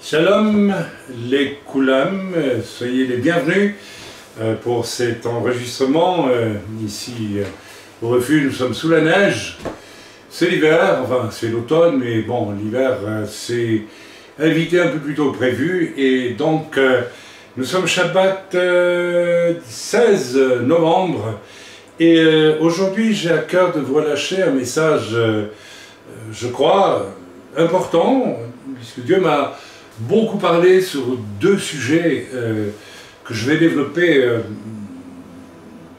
Shalom les Koulam, soyez les bienvenus pour cet enregistrement. Ici au refuge, nous sommes sous la neige. C'est l'hiver, enfin c'est l'automne, mais bon, l'hiver s'est invité un peu plus tôt que prévu. Et donc nous sommes Shabbat 16 novembre. Et aujourd'hui j'ai à cœur de vous relâcher un message, je crois, important, puisque Dieu m'a beaucoup parlé sur deux sujets que je vais développer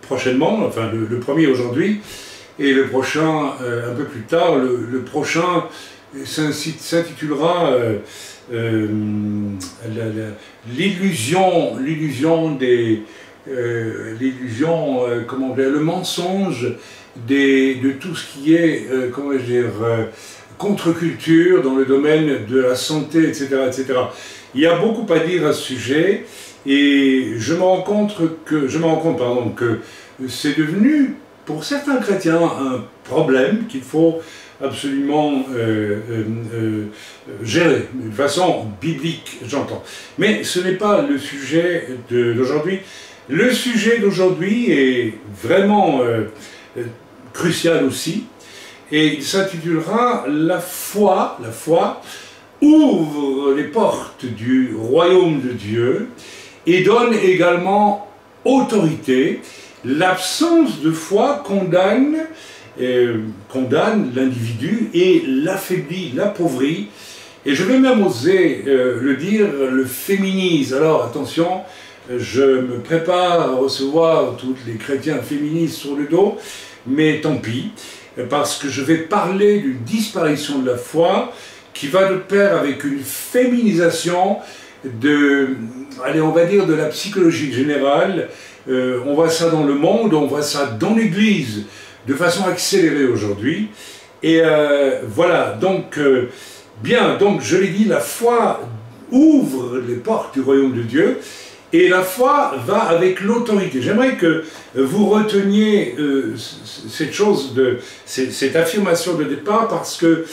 prochainement, enfin le premier aujourd'hui et le prochain un peu plus tard. Le prochain s'intitulera l'illusion des comment dire, le mensonge de tout ce qui est comment dire contre-culture dans le domaine de la santé, etc., etc. Il y a beaucoup à dire à ce sujet, et je me rends compte que c'est devenu, pour certains chrétiens, un problème qu'il faut absolument gérer, de façon biblique, j'entends. Mais ce n'est pas le sujet d'aujourd'hui. Le sujet d'aujourd'hui est vraiment crucial aussi, et il s'intitulera « La foi ouvre les portes du royaume de Dieu et donne également autorité. L'absence de foi condamne l'individu et l'affaiblit, l'appauvrit. Et je vais même oser le dire, le féminise. » Alors attention, je me prépare à recevoir tous les chrétiens féministes sur le dos, mais tant pis, parce que je vais parler d'une disparition de la foi qui va de pair avec une féminisation allez, on va dire de la psychologie générale. On voit ça dans le monde, on voit ça dans l'Église de façon accélérée aujourd'hui. Et voilà, donc, donc je l'ai dit, la foi ouvre les portes du royaume de Dieu. Et la foi va avec l'autorité. J'aimerais que vous reteniez cette affirmation de départ, parce que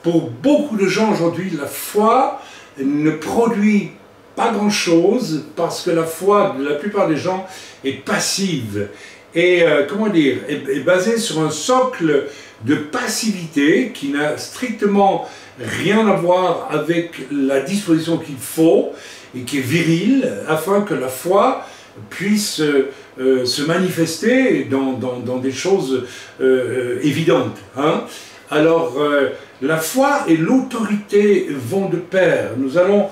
pour beaucoup de gens aujourd'hui, la foi ne produit pas grand-chose, parce que la foi de la plupart des gens est passive et comment dire, est basée sur un socle de passivité qui n'a strictement rien à voir avec la disposition qu'il faut et qui est virile, afin que la foi puisse se manifester dans des choses évidentes. Hein? Alors, la foi et l'autorité vont de pair. Nous allons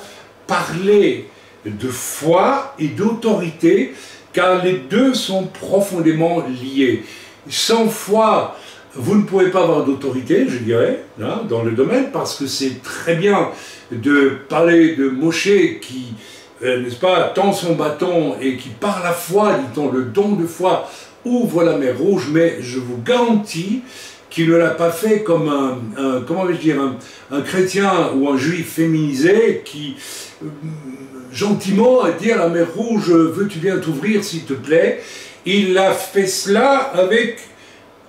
parler de foi et d'autorité, car les deux sont profondément liés. Sans foi, vous ne pouvez pas avoir d'autorité, je dirais, hein, dans le domaine, parce que c'est très bien de parler de Moshe qui, n'est-ce pas, tend son bâton et qui, par la foi, dit-on, le don de foi, ouvre la mer Rouge, mais je vous garantis qu'il ne l'a pas fait comme comment vais-je dire, un chrétien ou un juif féminisé qui, gentiment, a dit à la mer Rouge, veux-tu bien t'ouvrir s'il te plaît? Il a fait cela avec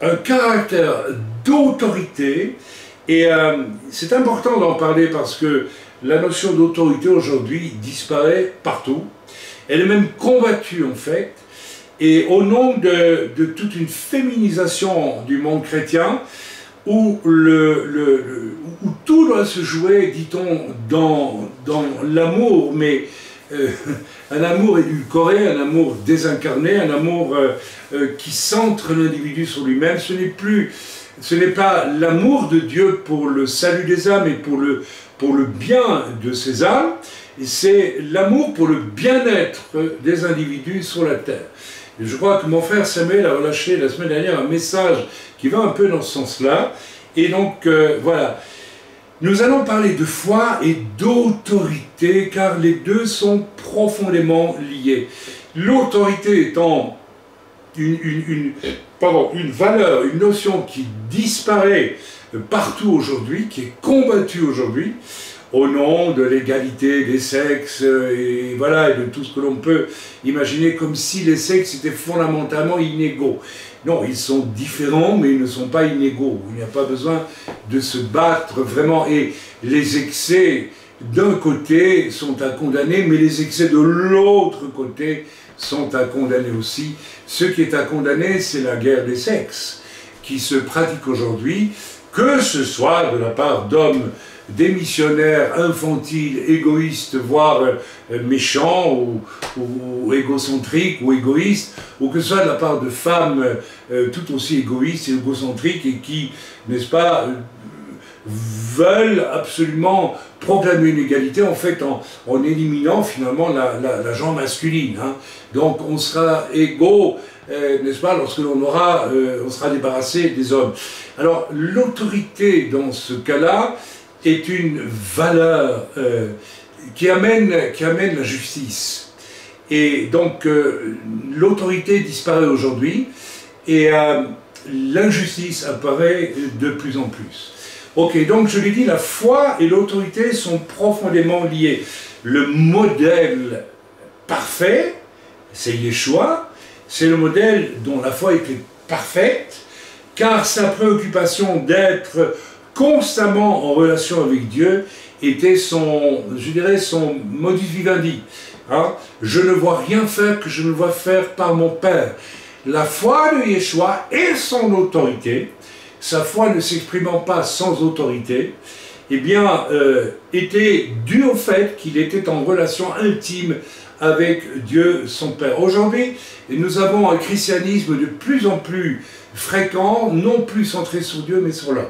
un caractère d'autorité, et c'est important d'en parler parce que la notion d'autorité aujourd'hui disparaît partout. Elle est même combattue en fait, et au nom de toute une féminisation du monde chrétien où, où tout doit se jouer, dit-on, dans l'amour, mais un amour édulcoré, un amour désincarné, un amour qui centre l'individu sur lui-même. Ce n'est pas l'amour de Dieu pour le salut des âmes et pour le bien de ces âmes, c'est l'amour pour le bien-être des individus sur la terre. Et je crois que mon frère Samuel a relâché la semaine dernière un message qui va un peu dans ce sens-là. Et donc, voilà. Nous allons parler de foi et d'autorité, car les deux sont profondément liés. L'autorité étant une valeur, une notion qui disparaît partout aujourd'hui, qui est combattue aujourd'hui, au nom de l'égalité des sexes, et voilà, et de tout ce que l'on peut imaginer, comme si les sexes étaient fondamentalement inégaux. Non, ils sont différents, mais ils ne sont pas inégaux. Il n'y a pas besoin de se battre vraiment, et les excès d'un côté sont à condamner, mais les excès de l'autre côté sont à condamner aussi. Ce qui est à condamner, c'est la guerre des sexes qui se pratique aujourd'hui, que ce soit de la part d'hommes démissionnaires, infantiles, égoïstes, voire méchants, ou égocentriques, ou égoïstes, ou que ce soit de la part de femmes tout aussi égoïstes et égocentriques, et qui, n'est-ce pas, veulent absolument proclamer une égalité, en fait, en éliminant finalement la genre masculine. Hein. Donc on sera égaux, n'est-ce pas, lorsque on sera débarrassé des hommes. Alors l'autorité dans ce cas-là est une valeur qui amène la justice. Et donc l'autorité disparaît aujourd'hui et l'injustice apparaît de plus en plus. Ok, donc je l'ai dit, la foi et l'autorité sont profondément liées. Le modèle parfait, c'est Yeshua, c'est le modèle dont la foi était parfaite, car sa préoccupation d'être constamment en relation avec Dieu était son modus vivendi. Hein? Je ne vois rien faire que je ne vois faire par mon Père. La foi de Yeshua et son autorité, sa foi ne s'exprimant pas sans autorité, eh bien, était due au fait qu'il était en relation intime avec Dieu, son Père. Aujourd'hui, nous avons un christianisme de plus en plus fréquent, non plus centré sur Dieu, mais sur l'homme,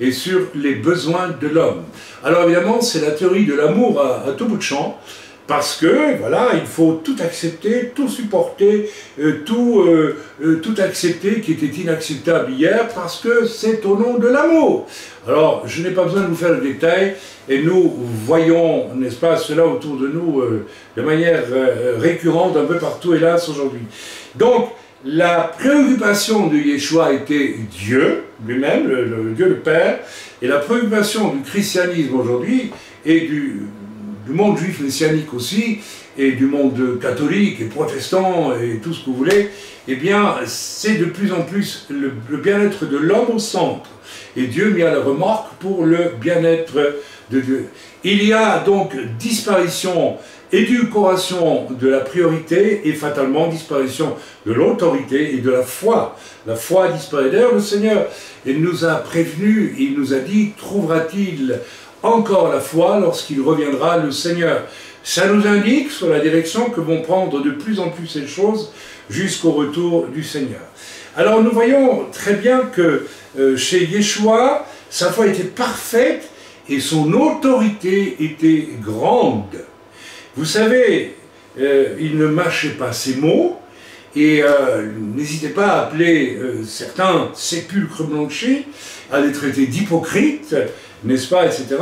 et sur les besoins de l'homme. Alors évidemment, c'est la théorie de l'amour à tout bout de champ, parce que, voilà, il faut tout accepter, tout supporter, tout accepter qui était inacceptable hier, parce que c'est au nom de l'amour. Alors, je n'ai pas besoin de vous faire le détail, et nous voyons, n'est-ce pas, cela autour de nous de manière récurrente un peu partout, hélas, aujourd'hui. Donc, la préoccupation de Yeshua était Dieu, lui-même, le Dieu le Père, et la préoccupation du christianisme aujourd'hui, et du monde juif messianique aussi, et du monde catholique et protestant et tout ce que vous voulez, eh bien, c'est de plus en plus le bien-être de l'homme au centre. Et Dieu mis à la remorque pour le bien-être de Dieu. Il y a donc disparition, édulcoration de la priorité et fatalement disparition de l'autorité et de la foi. La foi disparaît. D'ailleurs, le Seigneur nous a prévenus, il nous a dit, trouvera-t-il encore la foi lorsqu'il reviendra le Seigneur. Ça nous indique sur la direction que vont prendre de plus en plus ces choses jusqu'au retour du Seigneur. Alors nous voyons très bien que chez Yeshua, sa foi était parfaite et son autorité était grande. Vous savez, il ne mâchait pas ses mots et n'hésitez pas à appeler certains sépulcres blanchis, à les traiter d'hypocrites, n'est-ce pas, etc.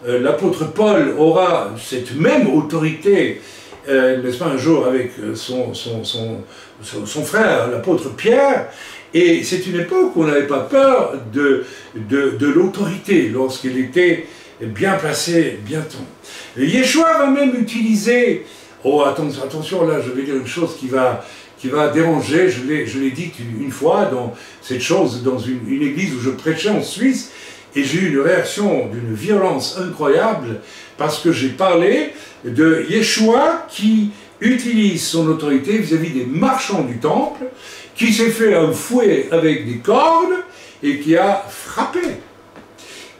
L'apôtre Paul aura cette même autorité, n'est-ce pas, un jour avec son frère, l'apôtre Pierre, et c'est une époque où on n'avait pas peur de l'autorité, lorsqu'elle était bien placée, bien tombée. Yeshua va même utiliser, oh attention, là je vais dire une chose qui va déranger, je l'ai dit une fois dans cette chose, dans une église où je prêchais en Suisse, et j'ai eu une réaction d'une violence incroyable, parce que j'ai parlé de Yeshua qui utilise son autorité vis-à-vis des marchands du temple, qui s'est fait un fouet avec des cordes, et qui a frappé,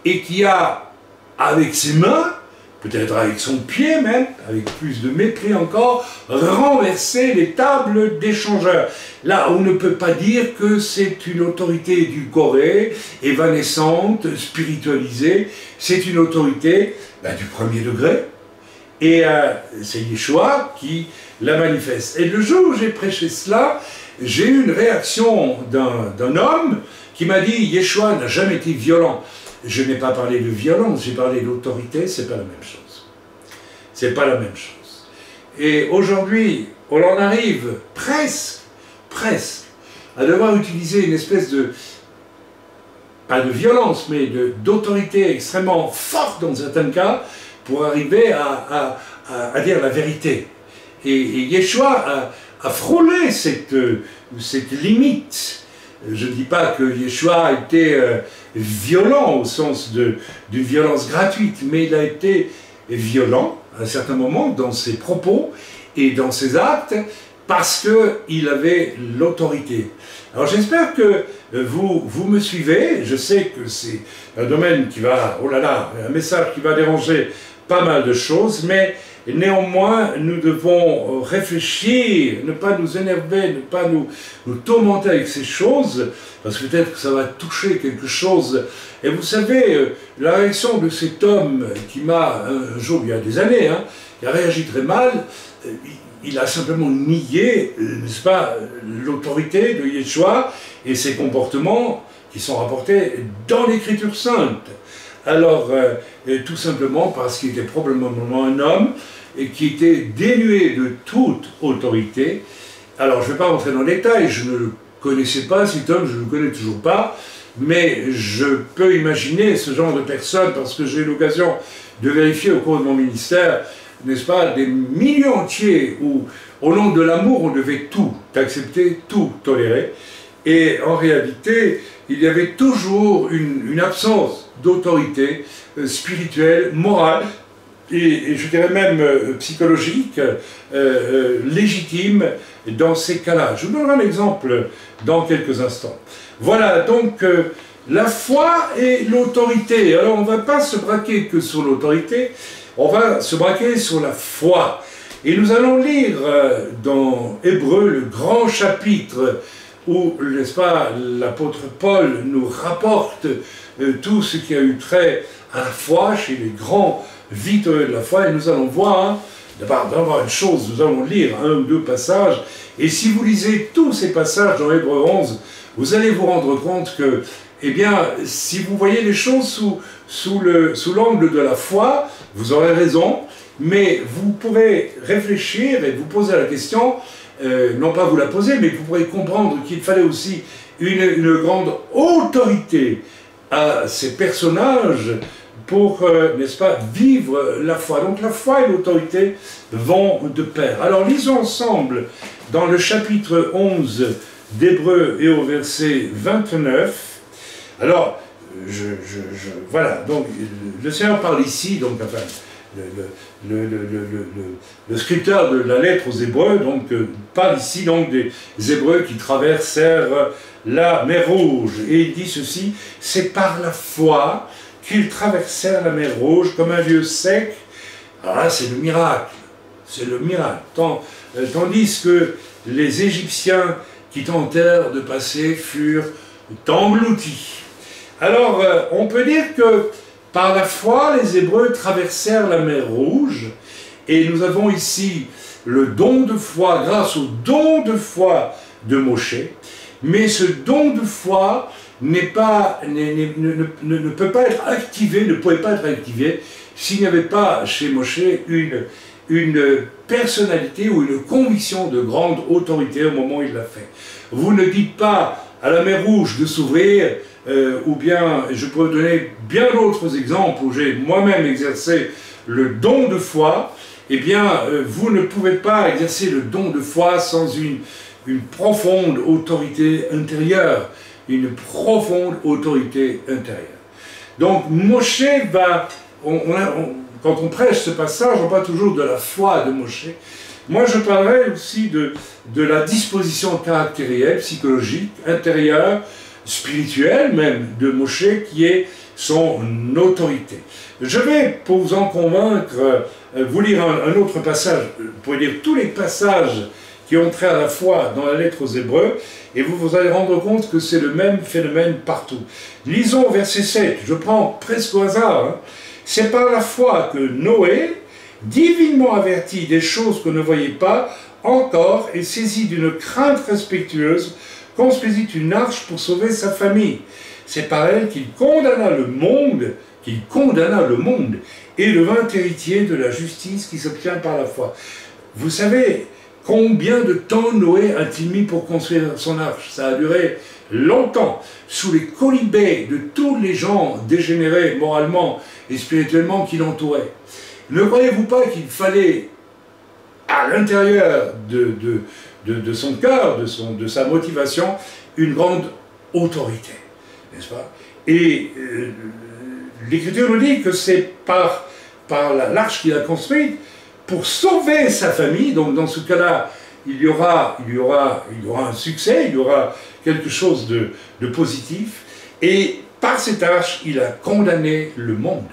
et qui a, avec ses mains, peut-être avec son pied même, avec plus de mépris encore, renverser les tables d'échangeurs. Là, on ne peut pas dire que c'est une autorité édulcorée, évanescente, spiritualisée, c'est une autorité du premier degré, et c'est Yeshua qui la manifeste. Et le jour où j'ai prêché cela, j'ai eu une réaction d'un homme qui m'a dit « Yeshua n'a jamais été violent ». Je n'ai pas parlé de violence, j'ai parlé d'autorité, c'est pas la même chose. C'est pas la même chose. Et aujourd'hui, on en arrive presque, à devoir utiliser une espèce de, pas de violence, mais d'autorité extrêmement forte dans certains cas, pour arriver à dire la vérité. Et Yeshua a frôlé cette limite. Je ne dis pas que Yeshua était violent au sens d'une violence gratuite, mais il a été violent à un certain moment dans ses propos et dans ses actes, parce qu'il avait l'autorité. Alors j'espère que vous me suivez. Je sais que c'est un domaine qui va, oh là là, un message qui va déranger pas mal de choses, mais néanmoins nous devons réfléchir, ne pas nous énerver, ne pas nous tourmenter avec ces choses, parce que peut-être que ça va toucher quelque chose. Et vous savez, la réaction de cet homme qui m'a, un jour, il y a des années, qui a réagi très mal, il a simplement nié, n'est-ce pas, l'autorité de Yeshua et ses comportements qui sont rapportés dans l'Écriture sainte. Alors, tout simplement parce qu'il était probablement un homme et qui était dénué de toute autorité. Alors, je ne vais pas rentrer dans le détail, je ne le connaissais pas, cet homme, je ne le connais toujours pas, mais je peux imaginer ce genre de personne parce que j'ai eu l'occasion de vérifier au cours de mon ministère, n'est-ce pas, des milieux entiers où, au nom de l'amour, on devait tout accepter, tout tolérer. Et en réalité, il y avait toujours une absence d'autorité spirituelle, morale, et je dirais même psychologique, légitime dans ces cas-là. Je vous donnerai un exemple dans quelques instants. Voilà, donc, la foi et l'autorité. Alors, on ne va pas se braquer que sur l'autorité, on va se braquer sur la foi. Et nous allons lire dans Hébreux le grand chapitre où, n'est-ce pas, l'apôtre Paul nous rapporte tout ce qui a eu trait à la foi chez les grands victorieux de la foi. Et nous allons voir, d'abord une chose, nous allons lire un ou deux passages. Et si vous lisez tous ces passages dans Hébreux 11, vous allez vous rendre compte que, eh bien, si vous voyez les choses sous l'angle de la foi, vous aurez raison, mais vous pourrez réfléchir et vous poser la question, non pas vous la poser, mais vous pourrez comprendre qu'il fallait aussi une grande autorité à ces personnages pour, n'est-ce pas, vivre la foi. Donc la foi et l'autorité vont de pair. Alors lisons ensemble dans le chapitre 11 d'Hébreux et au verset 29. Alors, voilà, donc le Seigneur parle ici, donc enfin, le scripteur de la lettre aux Hébreux donc, parle ici donc des Hébreux qui traversèrent la mer Rouge. Et il dit ceci, c'est par la foi qu'ils traversèrent la mer Rouge comme un lieu sec. Alors là, c'est le miracle. C'est le miracle. Tandis que les Égyptiens qui tentèrent de passer furent engloutis. Alors, on peut dire que par la foi, les Hébreux traversèrent la mer Rouge, et nous avons ici le don de foi, grâce au don de foi de Moshe, mais ce don de foi ne peut pas être activé, ne pouvait pas être activé s'il n'y avait pas chez Moshe une personnalité ou une conviction de grande autorité au moment où il l'a fait. Vous ne dites pas à la mer Rouge de s'ouvrir, ou bien, je peux donner bien d'autres exemples où j'ai moi-même exercé le don de foi, eh bien, vous ne pouvez pas exercer le don de foi sans une profonde autorité intérieure, une profonde autorité intérieure. Donc, Moshe va, quand on prêche ce passage, on parle toujours de la foi de Moshe. Moi, je parlerai aussi de la disposition caractérielle, psychologique, intérieure, spirituelle même, de Moshe, qui est son autorité. Je vais, pour vous en convaincre, vous lire un autre passage, pour lire tous les passages qui ont trait à la foi dans la lettre aux Hébreux, et vous allez rendre compte que c'est le même phénomène partout. Lisons verset 7, je prends presque au hasard. C'est par la foi que Noé, divinement averti des choses qu'on ne voyait pas encore, et saisi d'une crainte respectueuse, construisit une arche pour sauver sa famille. C'est par elle qu'il condamna le monde, et devint héritier de la justice qui s'obtient par la foi. Vous savez combien de temps Noé a-t-il mis pour construire son arche? Ça a duré longtemps, sous les colibets de tous les gens dégénérés moralement et spirituellement qui l'entouraient. Ne croyez-vous pas qu'il fallait, à l'intérieur de son cœur, de sa motivation, une grande autorité, n'est-ce pas? Et l'Écriture nous dit que c'est par par l'arche qu'il a construite pour sauver sa famille. Donc dans ce cas-là, il y aura un succès, il y aura quelque chose de positif. Et par cette arche, il a condamné le monde.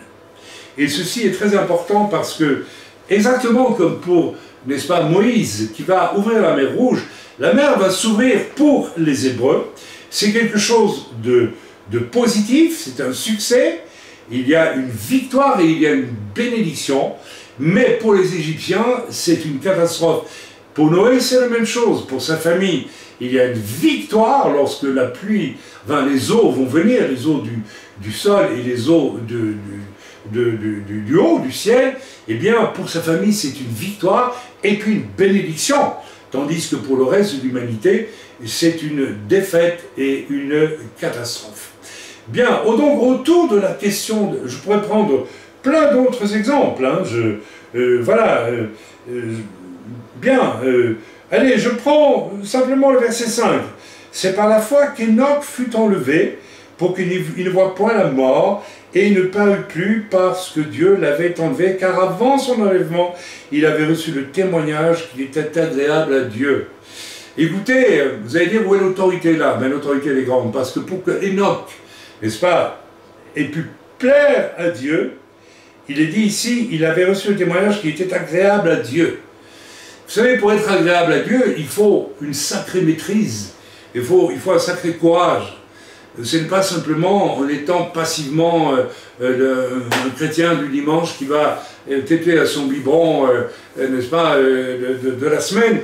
Et ceci est très important parce que, exactement comme pour, n'est-ce pas, Moïse qui va ouvrir la mer Rouge, la mer va s'ouvrir pour les Hébreux. C'est quelque chose de positif, c'est un succès. Il y a une victoire et il y a une bénédiction. Mais pour les Égyptiens, c'est une catastrophe. Pour Noé, c'est la même chose. Pour sa famille, il y a une victoire lorsque la pluie, les eaux vont venir, les eaux du sol et les eaux du haut, du ciel. Eh bien, pour sa famille, c'est une victoire et puis une bénédiction. Tandis que pour le reste de l'humanité, c'est une défaite et une catastrophe. Bien, donc autour de la question, je pourrais prendre plein d'autres exemples. Hein, allez, je prends simplement le verset 5. C'est par la foi qu'Enoch fut enlevé pour qu'il ne voie point la mort, et il ne parut plus parce que Dieu l'avait enlevé, car avant son enlèvement, il avait reçu le témoignage qu'il était agréable à Dieu. Écoutez, vous allez dire où est l'autorité là? Mais l'autorité elle est grande, parce que pour que Enoch, n'est-ce pas, ait pu plaire à Dieu, il est dit ici, il avait reçu le témoignage qu'il était agréable à Dieu. Vous savez, pour être agréable à Dieu, il faut une sacrée maîtrise, il faut un sacré courage. Ce n'est pas simplement en étant passivement un chrétien du dimanche qui va téter à son biberon, n'est-ce pas, de la semaine.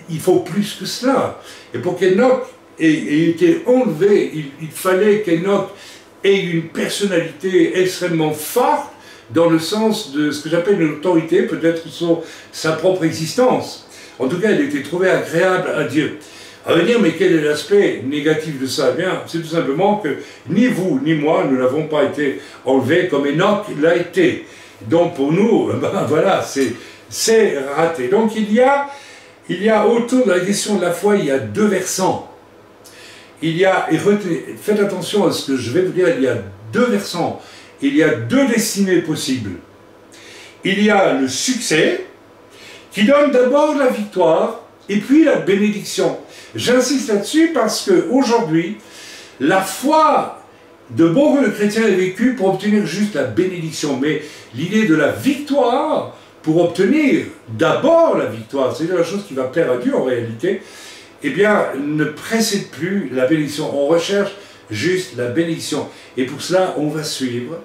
Il faut plus que cela. Et pour qu'Enoch ait été enlevé, il fallait qu'Enoch ait une personnalité extrêmement forte, dans le sens de ce que j'appelle une autorité, peut-être sur sa propre existence. En tout cas, il était trouvé agréable à Dieu. On va dire, mais quel est l'aspect négatif de ça? Eh bien, c'est tout simplement que ni vous, ni moi, nous n'avons pas été enlevés comme Enoch l'a été. Donc pour nous, ben voilà, c'est raté. Donc il y a autour de la question de la foi, il y a deux versants. Et faites attention à ce que je vais vous dire, il y a deux versants. Il y a deux destinées possibles. Il y a le succès, qui donne d'abord la victoire, et puis la bénédiction. J'insiste là-dessus parce qu'aujourd'hui, la foi de beaucoup de chrétiens est vécue pour obtenir juste la bénédiction. Mais l'idée de la victoire, pour obtenir d'abord la victoire, c'est la chose qui va plaire à Dieu en réalité, eh bien, ne précède plus la bénédiction. On recherche juste la bénédiction. Et pour cela, on va suivre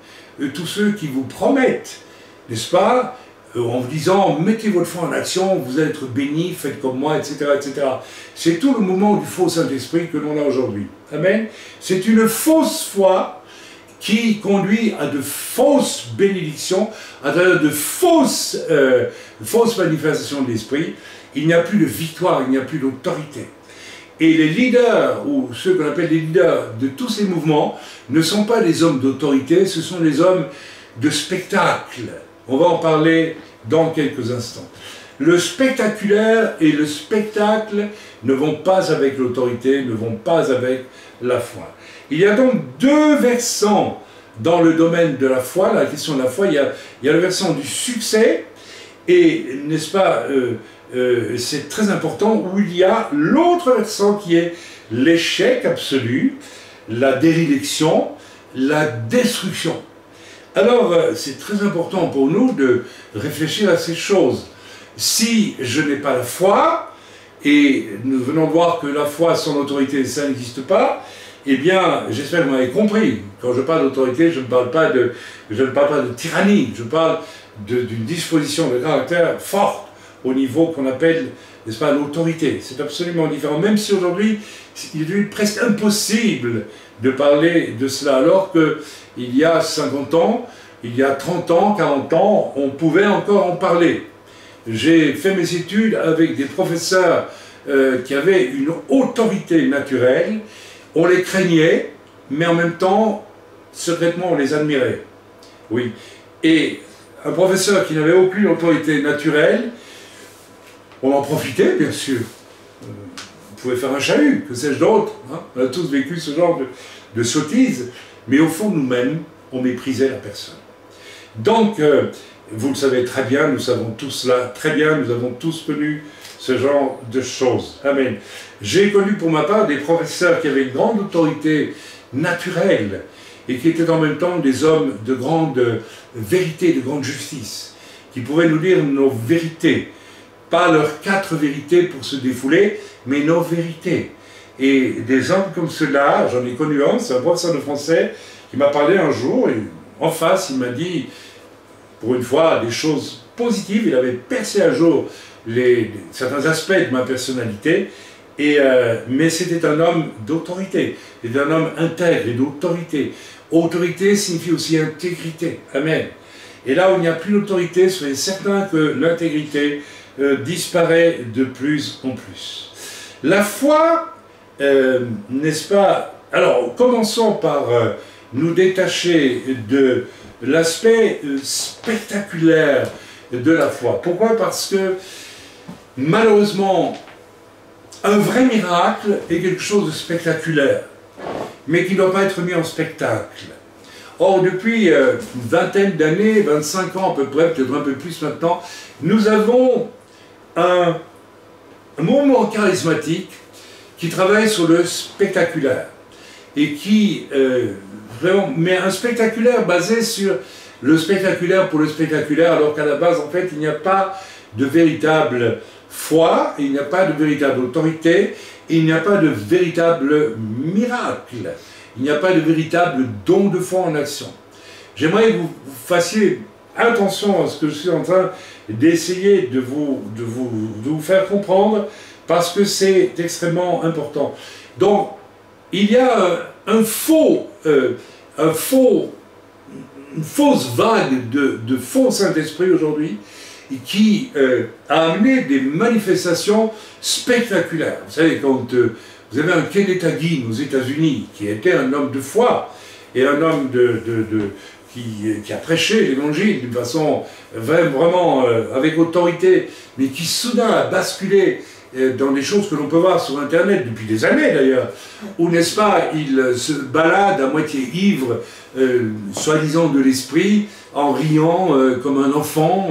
tous ceux qui vous promettent, n'est-ce pas, en vous disant, mettez votre foi en action, vous allez être bénis, faites comme moi, etc. etc. C'est tout le mouvement du faux Saint-Esprit que l'on a aujourd'hui. Amen. C'est une fausse foi qui conduit à de fausses bénédictions, à de fausses manifestations de l'Esprit. Il n'y a plus de victoire, il n'y a plus d'autorité. Et les leaders, ou ceux qu'on appelle les leaders de tous ces mouvements, ne sont pas des hommes d'autorité, ce sont des hommes de spectacle. On va en parler dans quelques instants. Le spectaculaire et le spectacle ne vont pas avec l'autorité, ne vont pas avec la foi. Il y a donc deux versants dans le domaine de la foi, la question de la foi. Il y a le versant du succès, et, n'est-ce pas, c'est très important, où il y a l'autre versant qui est l'échec absolu, la déréliction, la destruction. Alors, c'est très important pour nous de réfléchir à ces choses. Si je n'ai pas la foi, et nous venons de voir que la foi sans autorité, ça n'existe pas, eh bien, j'espère que vous m'avez compris. Quand je parle d'autorité, je ne parle pas de tyrannie, je parle d'une disposition de caractère forte au niveau qu'on appelle, n'est-ce pas, l'autorité. C'est absolument différent, même si aujourd'hui, il est devenu presque impossible de parler de cela, alors qu'il y a 50 ans, il y a 30 ans, 40 ans, on pouvait encore en parler. J'ai fait mes études avec des professeurs qui avaient une autorité naturelle, on les craignait, mais en même temps, secrètement, on les admirait. Oui. Et un professeur qui n'avait aucune autorité naturelle, on en profitait, bien sûr. On pouvait faire un chahut, que sais-je d'autre. Hein? On a tous vécu ce genre de sottise. Mais au fond, nous-mêmes, on méprisait la personne. Donc, vous le savez très bien, nous savons tous cela très bien, nous avons tous connu ce genre de choses. Amen. J'ai connu pour ma part des professeurs qui avaient une grande autorité naturelle et qui étaient en même temps des hommes de grande vérité, de grande justice, qui pouvaient nous dire nos vérités, pas leurs 4 vérités pour se défouler, mais nos vérités. Et des hommes comme ceux-là, j'en ai connu un, c'est un professeur de français qui m'a parlé un jour, et en face, il m'a dit, pour une fois, des choses positives. Il avait percé à jour certains aspects de ma personnalité, mais c'était un homme d'autorité, c'était un homme intègre et d'autorité. Autorité signifie aussi intégrité. Amen. Et là où il n'y a plus d'autorité, soyez certains que l'intégrité disparaît de plus en plus. La foi, n'est-ce pas? Alors, commençons par nous détacher de l'aspect spectaculaire de la foi. Pourquoi? Parce que, malheureusement, un vrai miracle est quelque chose de spectaculaire, mais qui ne doit pas être mis en spectacle. Or, depuis une vingtaine d'années, 25 ans à peu près, peut-être un peu plus maintenant, nous avons un mouvement charismatique qui travaille sur le spectaculaire et qui vraiment met un spectaculaire basé sur le spectaculaire pour le spectaculaire, alors qu'à la base, en fait, il n'y a pas de véritable foi, il n'y a pas de véritable autorité, il n'y a pas de véritable miracle, il n'y a pas de véritable don de foi en action. J'aimerais que vous fassiez attention à ce que je suis en train d'essayer de vous faire comprendre, parce que c'est extrêmement important. Donc, il y a une fausse vague de faux Saint-Esprit aujourd'hui qui a amené des manifestations spectaculaires. Vous savez, quand vous avez un Kenneth Hagin aux États-Unis, qui était un homme de foi, et un homme qui a prêché l'évangile d'une façon vraiment avec autorité, mais qui soudain a basculé dans des choses que l'on peut voir sur Internet depuis des années d'ailleurs, où, n'est-ce pas, il se balade à moitié ivre, soi-disant de l'esprit, en riant comme un enfant,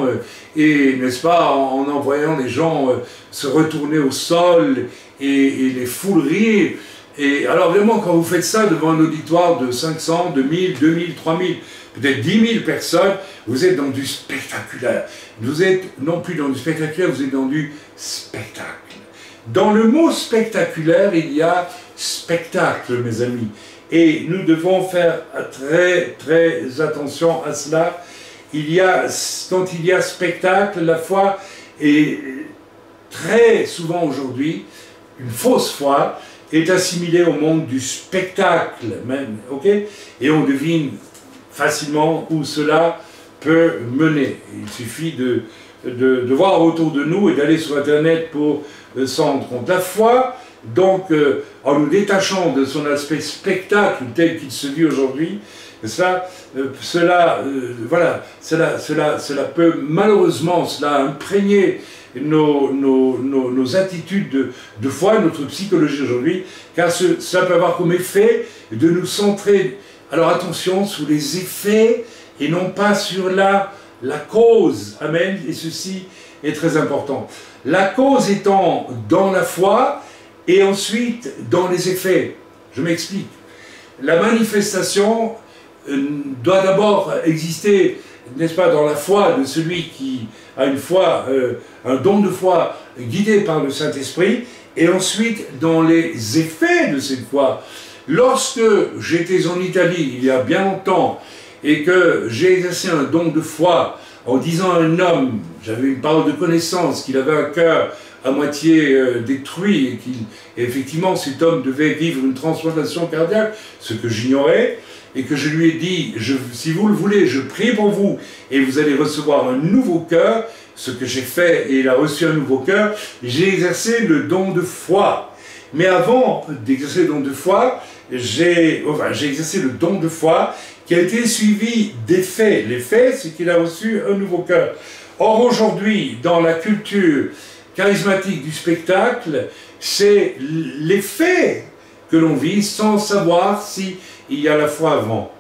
et, n'est-ce pas, en envoyant les gens se retourner au sol et les foules rire. Et alors vraiment, quand vous faites ça devant un auditoire de 500, 2000, 2000, 3000, peut-être 10 000 personnes, vous êtes dans du spectaculaire. Vous êtes non plus dans du spectaculaire, vous êtes dans du spectacle. Dans le mot spectaculaire, il y a spectacle, mes amis. Et nous devons faire très, très attention à cela. Quand il y a spectacle, la foi est très souvent aujourd'hui, une fausse foi, est assimilée au monde du spectacle même, ok? Et on devine facilement où cela peut mener. Il suffit de voir autour de nous et d'aller sur Internet pour s'en rendre compte. La foi, donc, en nous détachant de son aspect spectacle tel qu'il se vit aujourd'hui, cela peut malheureusement imprégner nos attitudes de foi, notre psychologie aujourd'hui, car cela peut avoir comme effet de nous centrer, alors attention, sur les effets et non pas sur la cause. Amen. Et ceci est très important. La cause étant dans la foi et ensuite dans les effets. Je m'explique. La manifestation doit d'abord exister, n'est-ce pas, dans la foi de celui qui a une foi, un don de foi guidé par le Saint-Esprit, et ensuite dans les effets de cette foi. Lorsque j'étais en Italie, il y a bien longtemps, et que j'ai exercé un don de foi en disant à un homme, j'avais une parole de connaissance, qu'il avait un cœur à moitié détruit, et effectivement cet homme devait vivre une transplantation cardiaque, ce que j'ignorais, et que je lui ai dit, si vous le voulez, je prie pour vous, et vous allez recevoir un nouveau cœur, ce que j'ai fait, et il a reçu un nouveau cœur, j'ai exercé le don de foi. Mais avant d'exercer le don de foi, j'ai exercé le don de foi qui a été suivi des faits. Les faits, c'est qu'il a reçu un nouveau cœur. Or, aujourd'hui, dans la culture charismatique du spectacle, c'est les faits que l'on vit sans savoir s'il y a la foi avant.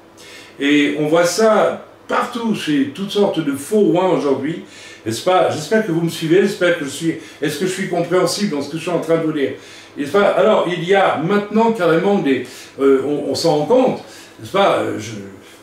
Et on voit ça partout, chez toutes sortes de faux oins aujourd'hui, n'est-ce pas? J'espère que vous me suivez, j'espère que est-ce que je suis compréhensible dans ce que je suis en train de vous dire? N'est-ce pas? Alors, il y a maintenant carrément on s'en rend compte, n'est-ce pas?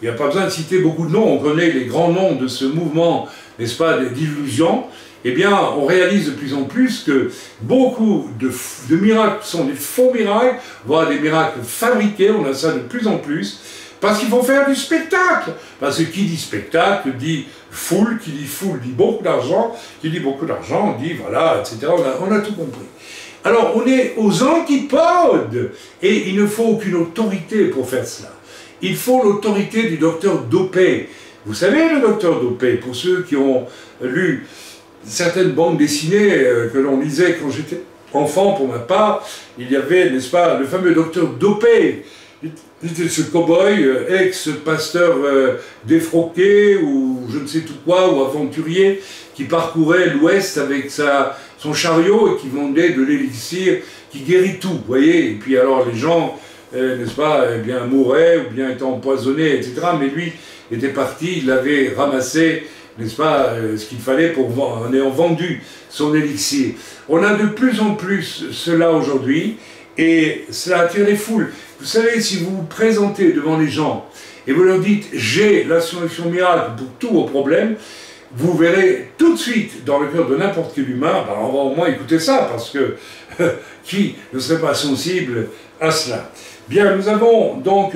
Il n'y a pas besoin de citer beaucoup de noms, on connaît les grands noms de ce mouvement, n'est-ce pas, d'illusion. Eh bien, on réalise de plus en plus que beaucoup de miracles sont des faux miracles, voire des miracles fabriqués, on a ça de plus en plus, parce qu'il faut faire du spectacle. Parce que qui dit spectacle dit foule, qui dit foule dit beaucoup d'argent, qui dit beaucoup d'argent dit voilà, etc. On a tout compris. Alors, on est aux antipodes, et il ne faut aucune autorité pour faire cela. Il faut l'autorité du docteur Dopé. Vous savez, le docteur Dopé, pour ceux qui ont lu certaines bandes dessinées que l'on lisait quand j'étais enfant, pour ma part, il y avait, n'est-ce pas, le fameux docteur Dopé. C'était ce cow-boy, ex-pasteur défroqué, ou je ne sais tout quoi, ou aventurier, qui parcourait l'Ouest avec son chariot et qui vendait de l'élixir qui guérit tout, vous voyez. Et puis alors les gens, n'est-ce pas, eh bien, mouraient ou bien étaient empoisonnés, etc. Mais lui était parti, il avait ramassé, n'est-ce pas, ce qu'il fallait en ayant vendu son élixir. On a de plus en plus cela aujourd'hui, et cela attire les foules. Vous savez, si vous vous présentez devant les gens, et vous leur dites « j'ai la solution miracle pour tous vos problèmes », vous verrez tout de suite, dans le cœur de n'importe quel humain, on va au moins écouter ça, parce que qui ne serait pas sensible à cela? Bien, nous avons donc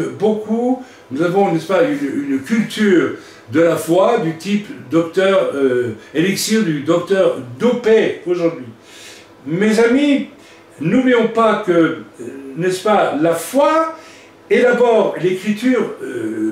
nous avons, n'est-ce pas, une culture de la foi du type docteur, élixir du docteur Dopé aujourd'hui. Mes amis, n'oublions pas que, n'est-ce pas, la foi élabore, l'Écriture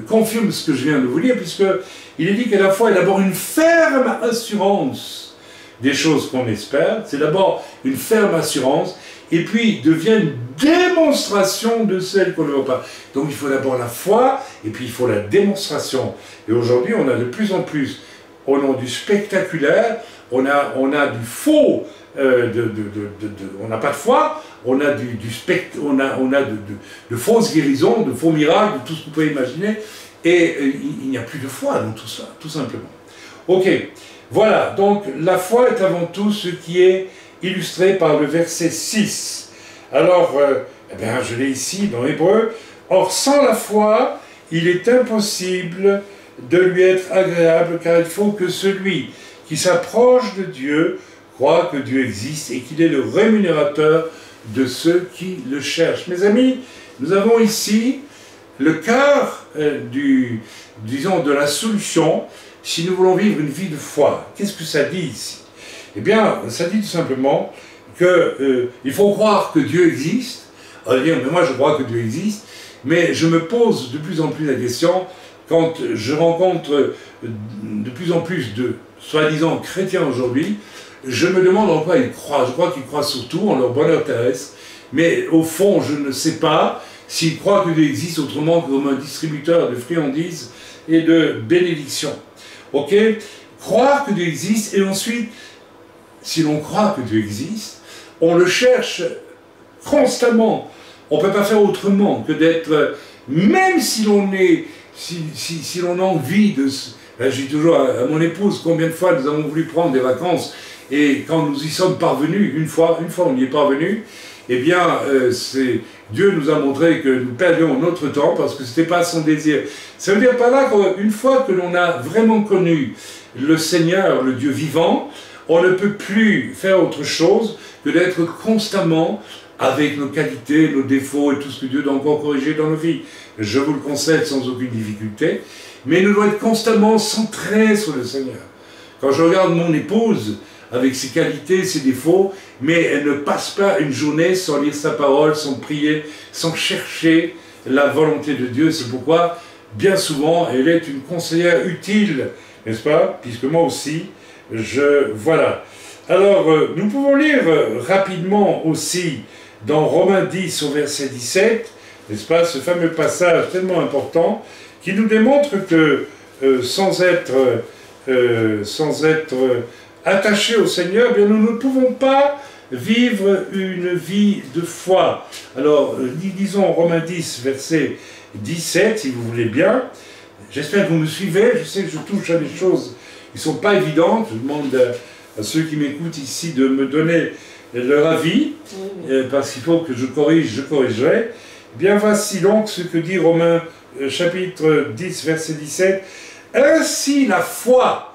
confirme ce que je viens de vous dire, puisqu'il est dit que la foi élabore une ferme assurance des choses qu'on espère. C'est d'abord une ferme assurance, et puis devient une démonstration de celle qu'on ne voit pas. Donc il faut d'abord la foi, et puis il faut la démonstration. Et aujourd'hui, on a de plus en plus, au nom du spectaculaire, on a du faux, on n'a pas de foi, on a de fausses guérisons, de faux miracles, de tout ce que vous pouvez imaginer, et il n'y a plus de foi dans tout ça, tout simplement. Ok, voilà, donc la foi est avant tout ce qui est illustré par le verset 6. Alors, eh bien, je l'ai ici dans Hébreu. Or, sans la foi, il est impossible de lui être agréable, car il faut que celui qui s'approche de Dieu croit que Dieu existe et qu'il est le rémunérateur de ceux qui le cherchent. Mes amis, nous avons ici le cœur disons, de la solution si nous voulons vivre une vie de foi. Qu'est-ce que ça dit ici? Eh bien, ça dit tout simplement qu'il faut croire que Dieu existe. On va dire, mais moi je crois que Dieu existe, mais je me pose de plus en plus la question, quand je rencontre de plus en plus de soi-disant chrétiens aujourd'hui, je me demande en quoi ils croient. Je crois qu'ils croient surtout en leur bonheur terrestre, mais au fond, je ne sais pas s'ils croient que Dieu existe autrement que comme un distributeur de friandises et de bénédictions. Ok? Croire que Dieu existe, et ensuite, si l'on croit que Dieu existe, on le cherche constamment. On ne peut pas faire autrement que d'être, même si l'on est, si l'on a envie de... Je dis toujours à mon épouse combien de fois nous avons voulu prendre des vacances, et quand nous y sommes parvenus, une fois on y est parvenu, eh bien, Dieu nous a montré que nous perdions notre temps parce que ce n'était pas son désir. Ça veut dire par là qu'une fois que l'on a vraiment connu le Seigneur, le Dieu vivant, on ne peut plus faire autre chose que d'être constamment avec nos qualités, nos défauts et tout ce que Dieu doit encore corriger dans nos vies. Je vous le concède sans aucune difficulté, mais nous devons être constamment centrés sur le Seigneur. Quand je regarde mon épouse, avec ses qualités, ses défauts, mais elle ne passe pas une journée sans lire sa parole, sans prier, sans chercher la volonté de Dieu. C'est pourquoi, bien souvent, elle est une conseillère utile, n'est-ce pas? Puisque moi aussi, voilà. Alors, nous pouvons lire rapidement aussi dans Romains 10 au verset 17, n'est-ce pas, ce fameux passage tellement important qui nous démontre que sans être attachés au Seigneur, eh bien, nous ne pouvons pas vivre une vie de foi. Alors, disons Romains 10, verset 17, si vous voulez bien, j'espère que vous me suivez, je sais que je touche à des choses qui ne sont pas évidentes, je demande à ceux qui m'écoutent ici de me donner leur avis, parce qu'il faut que je corrige, je corrigerai. Eh bien voici donc ce que dit Romains chapitre 10, verset 17. Ainsi la foi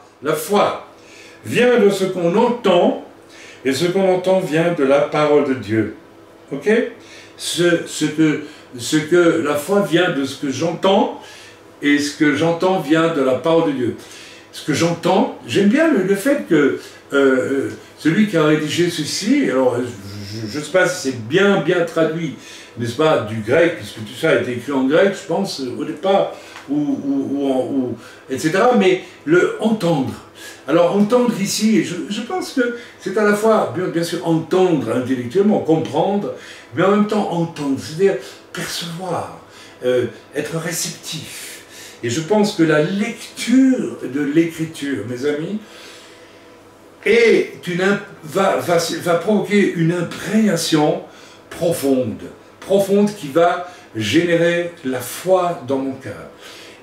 vient de ce qu'on entend, et ce qu'on entend vient de la parole de Dieu. Ok? Ce que la foi vient de ce que j'entends, et ce que j'entends vient de la parole de Dieu. Ce que j'entends, j'aime bien le fait que celui qui a rédigé ceci, alors je ne sais pas si c'est bien traduit, n'est-ce pas, du grec, puisque tout ça a été écrit en grec, je pense, au départ, etc., mais le entendre. Alors entendre ici, je pense que c'est à la fois, bien sûr, entendre intellectuellement, comprendre, mais en même temps entendre, c'est-à-dire percevoir, être réceptif. Et je pense que la lecture de l'écriture, mes amis, va provoquer une imprégnation profonde qui va générer la foi dans mon cœur.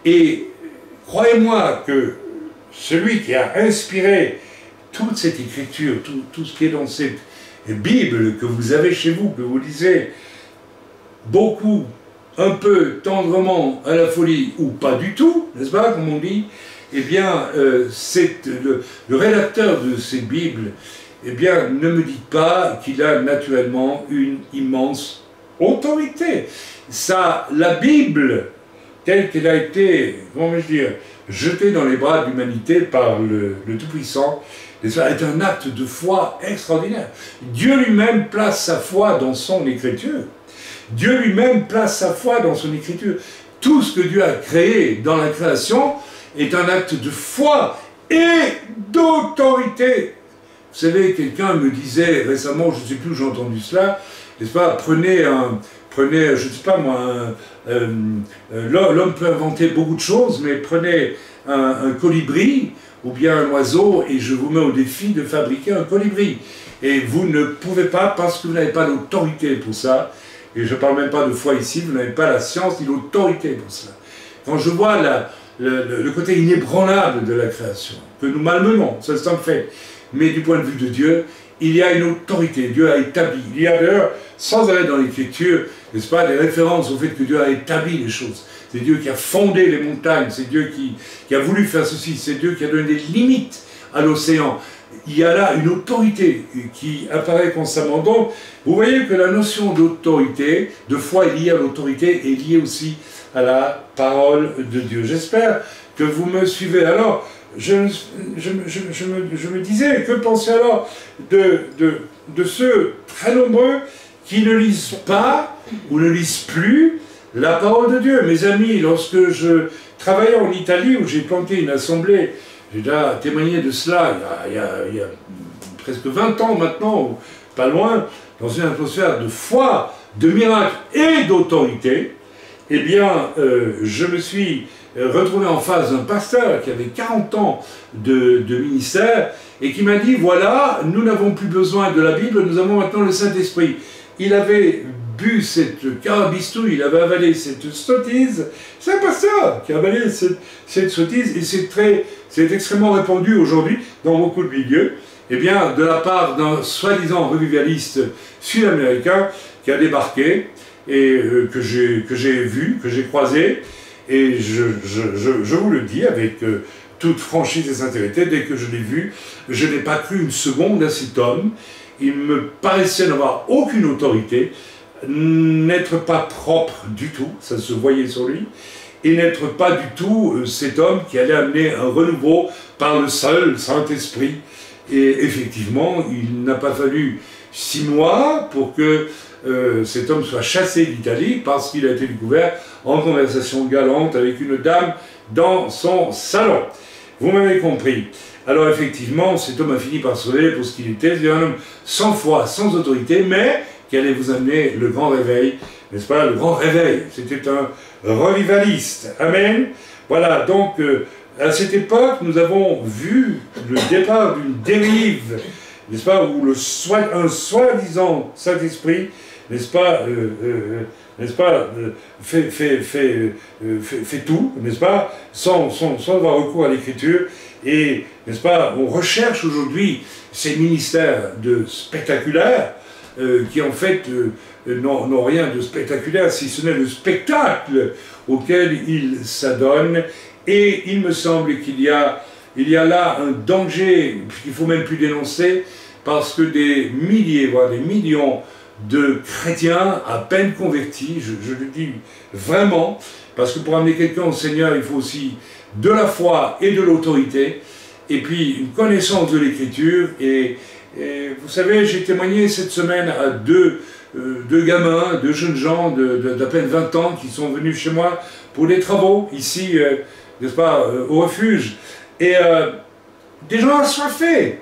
Et croyez-moi que celui qui a inspiré toute cette écriture, tout ce qui est dans cette Bible que vous avez chez vous, que vous lisez beaucoup, un peu, tendrement, à la folie, ou pas du tout, n'est-ce pas, comme on dit, eh bien, le rédacteur de ces Bibles, eh bien, ne me dites pas qu'il a naturellement une immense autorité. Ça, la Bible, telle qu'elle a été, comment vais-je dire, jetée dans les bras de l'humanité par le Tout-Puissant, est un acte de foi extraordinaire. Dieu lui-même place sa foi dans son écriture. Dieu lui-même place sa foi dans son écriture. Tout ce que Dieu a créé dans la création est un acte de foi et d'autorité. Vous savez, quelqu'un me disait récemment, je ne sais plus où j'ai entendu cela, n'est-ce pas, prenez, je ne sais pas moi, l'homme peut inventer beaucoup de choses, mais prenez un colibri ou bien un oiseau et je vous mets au défi de fabriquer un colibri. Et vous ne pouvez pas parce que vous n'avez pas l'autorité pour ça. Et je ne parle même pas de foi ici, vous n'avez pas la science ni l'autorité pour cela. Quand je vois le côté inébranlable de la création, que nous malmenons, ça c'est un fait, mais du point de vue de Dieu, il y a une autorité, Dieu a établi. Il y a d'ailleurs, sans arrêt dans l'Écriture, n'est-ce pas, des références au fait que Dieu a établi les choses. C'est Dieu qui a fondé les montagnes, c'est Dieu qui a voulu faire ceci, c'est Dieu qui a donné des limites à l'océan. Il y a là une autorité qui apparaît constamment. Donc, vous voyez que la notion d'autorité, de foi est liée à l'autorité, est liée aussi à la parole de Dieu. J'espère que vous me suivez. Alors, je me disais, que penser alors de ceux très nombreux qui ne lisent pas ou ne lisent plus la parole de Dieu. Mes amis, lorsque je travaillais en Italie, où j'ai planté une assemblée, j'ai déjà témoigné de cela il y a presque 20 ans maintenant, ou pas loin, dans une atmosphère de foi, de miracle et d'autorité, eh bien, je me suis retrouvé en face d'un pasteur qui avait 40 ans de ministère et qui m'a dit, voilà, nous n'avons plus besoin de la Bible, nous avons maintenant le Saint-Esprit. Il avait bu cette carabistouille, il avait avalé cette sottise. C'est un pasteur qui a avalé cette sottise et c'est extrêmement répandu aujourd'hui dans beaucoup de milieux. Eh bien, de la part d'un soi-disant revivaliste sud-américain qui a débarqué et que j'ai vu, que j'ai croisé, et je vous le dis avec toute franchise et sincérité, dès que je l'ai vu, je n'ai pas cru une seconde à cet homme. Il me paraissait n'avoir aucune autorité, n'être pas propre du tout, ça se voyait sur lui, et n'être pas du tout cet homme qui allait amener un renouveau par le seul Saint-Esprit. Et effectivement, il n'a pas fallu 6 mois pour que cet homme soit chassé d'Italie parce qu'il a été découvert en conversation galante avec une dame dans son salon. Vous m'avez compris. Alors effectivement, cet homme a fini par se révéler pour ce qu'il était, un homme sans foi, sans autorité, mais qui allait vous amener le grand réveil, n'est-ce pas, le grand réveil. C'était un revivaliste. Amen. Voilà, donc à cette époque, nous avons vu le départ d'une dérive, n'est-ce pas, où un soi-disant Saint-Esprit n'est-ce pas, fait tout, n'est-ce pas, sans avoir recours à l'écriture. Et, n'est-ce pas, on recherche aujourd'hui ces ministères de spectaculaires qui en fait n'ont rien de spectaculaire, si ce n'est le spectacle auquel ils s'adonnent. Et il me semble qu'il y a là un danger qu'il ne faut même plus dénoncer, parce que des milliers, voire des millions de chrétiens à peine convertis, je le dis vraiment, parce que pour amener quelqu'un au Seigneur, il faut aussi de la foi et de l'autorité, et puis une connaissance de l'Écriture. Et vous savez, j'ai témoigné cette semaine à deux gamins, deux jeunes gens d'à peine 20 ans qui sont venus chez moi pour des travaux, ici, n'est-ce pas, au refuge. Et des gens assoiffés,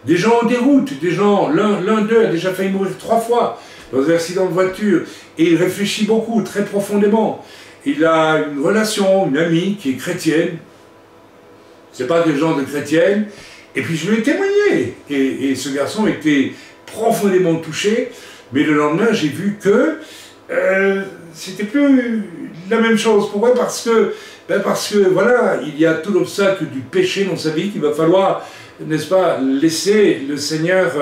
des gens en déroute, des gens, l'un d'eux a déjà failli mourir 3 fois dans un accident de voiture, et il réfléchit beaucoup, très profondément. Il a une relation, une amie qui est chrétienne, c'est pas des gens de chrétienne, et puis je lui ai témoigné, et ce garçon était profondément touché, mais le lendemain j'ai vu que c'était plus la même chose. Pourquoi? Parce que voilà, il y a tout l'obstacle du péché dans sa vie qu'il va falloir, n'est-ce pas, laisser le Seigneur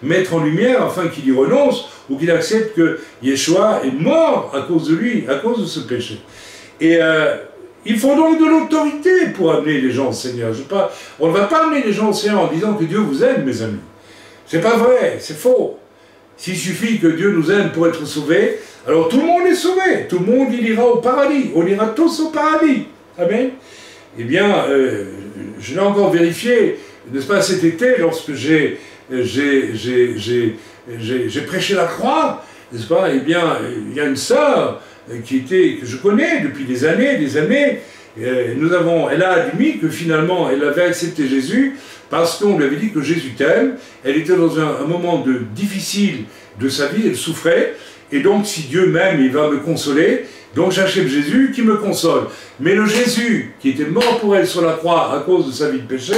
mettre en lumière afin qu'il y renonce, ou qu'il accepte que Yeshua est mort à cause de lui, à cause de ce péché. Et il faut donc de l'autorité pour amener les gens au Seigneur. On ne va pas amener les gens au Seigneur en disant que Dieu vous aime, mes amis. C'est pas vrai, c'est faux. S'il suffit que Dieu nous aime pour être sauvés, alors tout le monde est sauvé, tout le monde il ira au paradis, on ira tous au paradis. Amen. Eh bien, je l'ai encore vérifié, n'est-ce pas, cet été, lorsque j'ai prêché la croix, n'est-ce pas, eh bien, il y a une sœur que je connais depuis des années, elle a admis que finalement, elle avait accepté Jésus, parce qu'on lui avait dit que Jésus t'aime. Elle était dans un moment difficile de sa vie, elle souffrait, et donc si Dieu m'aime, il va me consoler, donc j'achète Jésus qui me console. Mais le Jésus qui était mort pour elle sur la croix à cause de sa vie de péché,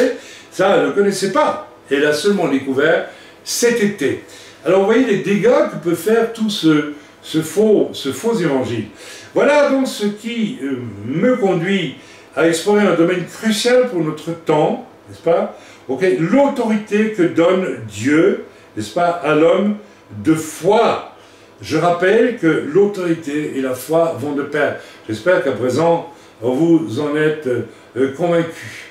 ça, elle ne connaissait pas. Elle a seulement découvert cet été. Alors vous voyez les dégâts que peut faire tout ce faux évangile. Voilà donc ce qui me conduit à explorer un domaine crucial pour notre temps, n'est-ce pas? Okay. L'autorité que donne Dieu, n'est-ce pas, à l'homme de foi. Je rappelle que l'autorité et la foi vont de pair. J'espère qu'à présent, vous en êtes convaincus.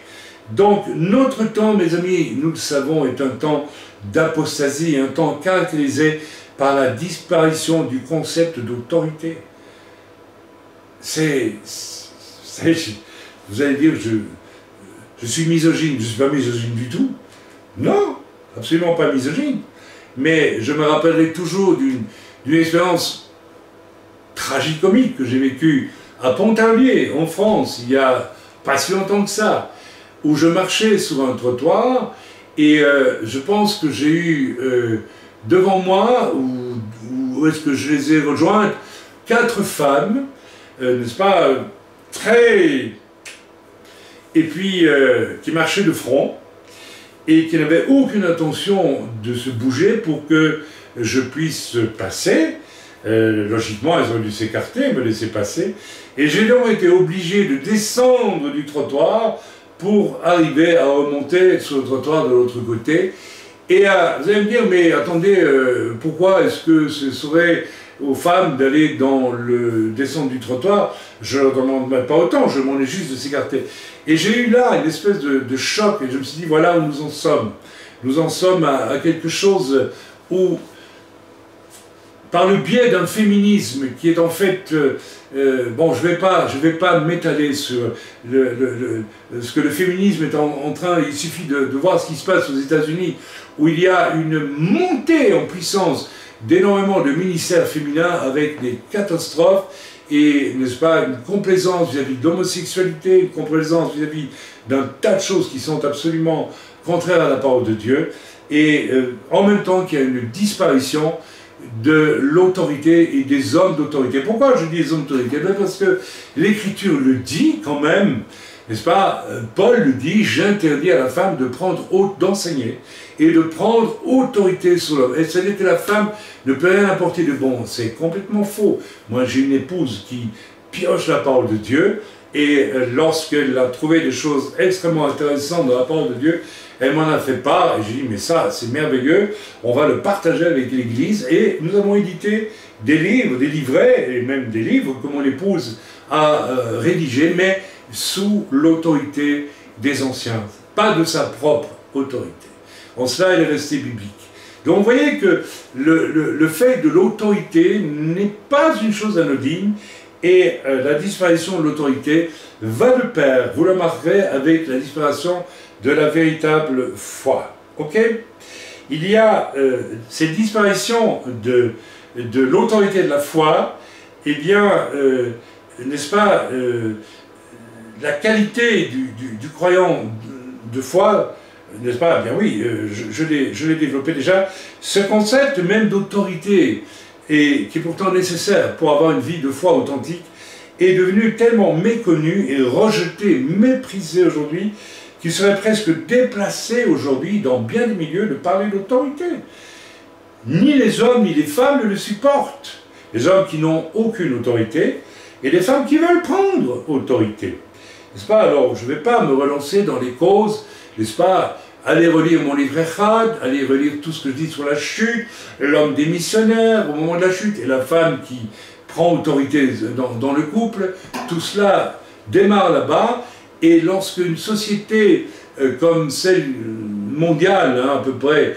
Donc, notre temps, mes amis, nous le savons, est un temps d'apostasie, un temps caractérisé par la disparition du concept d'autorité. Vous allez dire, je suis misogyne. Je ne suis pas misogyne du tout. Non, absolument pas misogyne. Mais je me rappellerai toujours d'une expérience tragicomique que j'ai vécue à Pontarlier, en France, il y a pas si longtemps que ça, où je marchais sur un trottoir, et je pense que j'ai eu devant moi, où est-ce que je les ai rejointes, 4 femmes, n'est-ce pas, et puis qui marchaient de front, et qui n'avaient aucune intention de se bouger pour que je puisse passer. Logiquement, elles ont dû s'écarter, me laisser passer, et j'ai donc été obligé de descendre du trottoir pour arriver à remonter sur le trottoir de l'autre côté. Et vous allez me dire, mais attendez, pourquoi est-ce que ce serait aux femmes d'aller descendre du trottoir? Je ne leur demande même pas autant, je demandais juste de s'écarter. Et j'ai eu là une espèce de choc, et je me suis dit, voilà où nous en sommes. Nous en sommes à quelque chose où, par le biais d'un féminisme qui est en fait, bon, je vais pas m'étaler sur ce que le féminisme est en train, il suffit de voir ce qui se passe aux États-Unis, où il y a une montée en puissance d'énormément de ministères féminins avec des catastrophes, et, n'est-ce pas, une complaisance vis-à-vis de l'homosexualité, une complaisance vis-à-vis d'un tas de choses qui sont absolument contraires à la parole de Dieu, et en même temps qu'il y a une disparition de l'autorité et des hommes d'autorité. Pourquoi je dis les hommes d'autorité? Parce que l'Écriture le dit quand même, n'est-ce pas, Paul le dit, j'interdis à la femme de d'enseigner et de prendre autorité sur l'homme. Et ce n'est que la femme ne peut rien apporter de bon. C'est complètement faux. Moi, j'ai une épouse qui pioche la parole de Dieu, et lorsqu'elle a trouvé des choses extrêmement intéressantes dans la parole de Dieu, elle m'en a fait part, et j'ai dit, mais ça, c'est merveilleux, on va le partager avec l'Église, et nous avons édité des livres, des livrets, et même des livres que mon épouse a rédigés, mais sous l'autorité des anciens, pas de sa propre autorité. En cela, elle est restée biblique. Donc vous voyez que le fait de l'autorité n'est pas une chose anodine, et la disparition de l'autorité va de pair, vous le remarquerez, avec la disparition de la véritable foi. Ok? Il y a cette disparition de l'autorité de la foi, eh bien, n'est-ce pas, la qualité du croyant de foi, n'est-ce pas? Bien oui, je l'ai développé déjà. Ce concept même d'autorité, et qui est pourtant nécessaire pour avoir une vie de foi authentique, est devenu tellement méconnu et rejeté, méprisé aujourd'hui, qu'il serait presque déplacé aujourd'hui dans bien des milieux de parler d'autorité. Ni les hommes ni les femmes ne le supportent. Les hommes qui n'ont aucune autorité et les femmes qui veulent prendre autorité. N'est-ce pas? Alors, je ne vais pas me relancer dans les causes, n'est-ce pas? Allez relire mon livre Echad, allez relire tout ce que je dis sur la chute, l'homme démissionnaire au moment de la chute, et la femme qui prend autorité dans le couple. Tout cela démarre là-bas, et lorsque une société comme celle mondiale, hein, à peu près,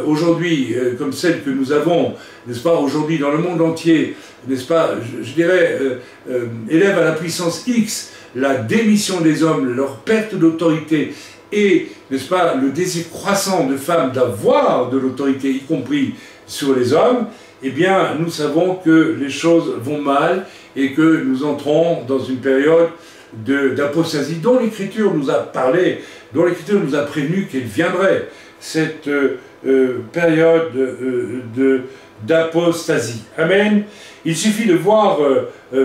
aujourd'hui, comme celle que nous avons, n'est-ce pas, aujourd'hui dans le monde entier, n'est-ce pas, je dirais, élève à la puissance X la démission des hommes, leur perte d'autorité, et, n'est-ce pas, le désir croissant de femmes d'avoir de l'autorité, y compris sur les hommes, eh bien, nous savons que les choses vont mal et que nous entrons dans une période d'apostasie dont l'Écriture nous a parlé, dont l'Écriture nous a prévenu qu'elle viendrait, cette période d'apostasie. Amen. Il suffit de voir,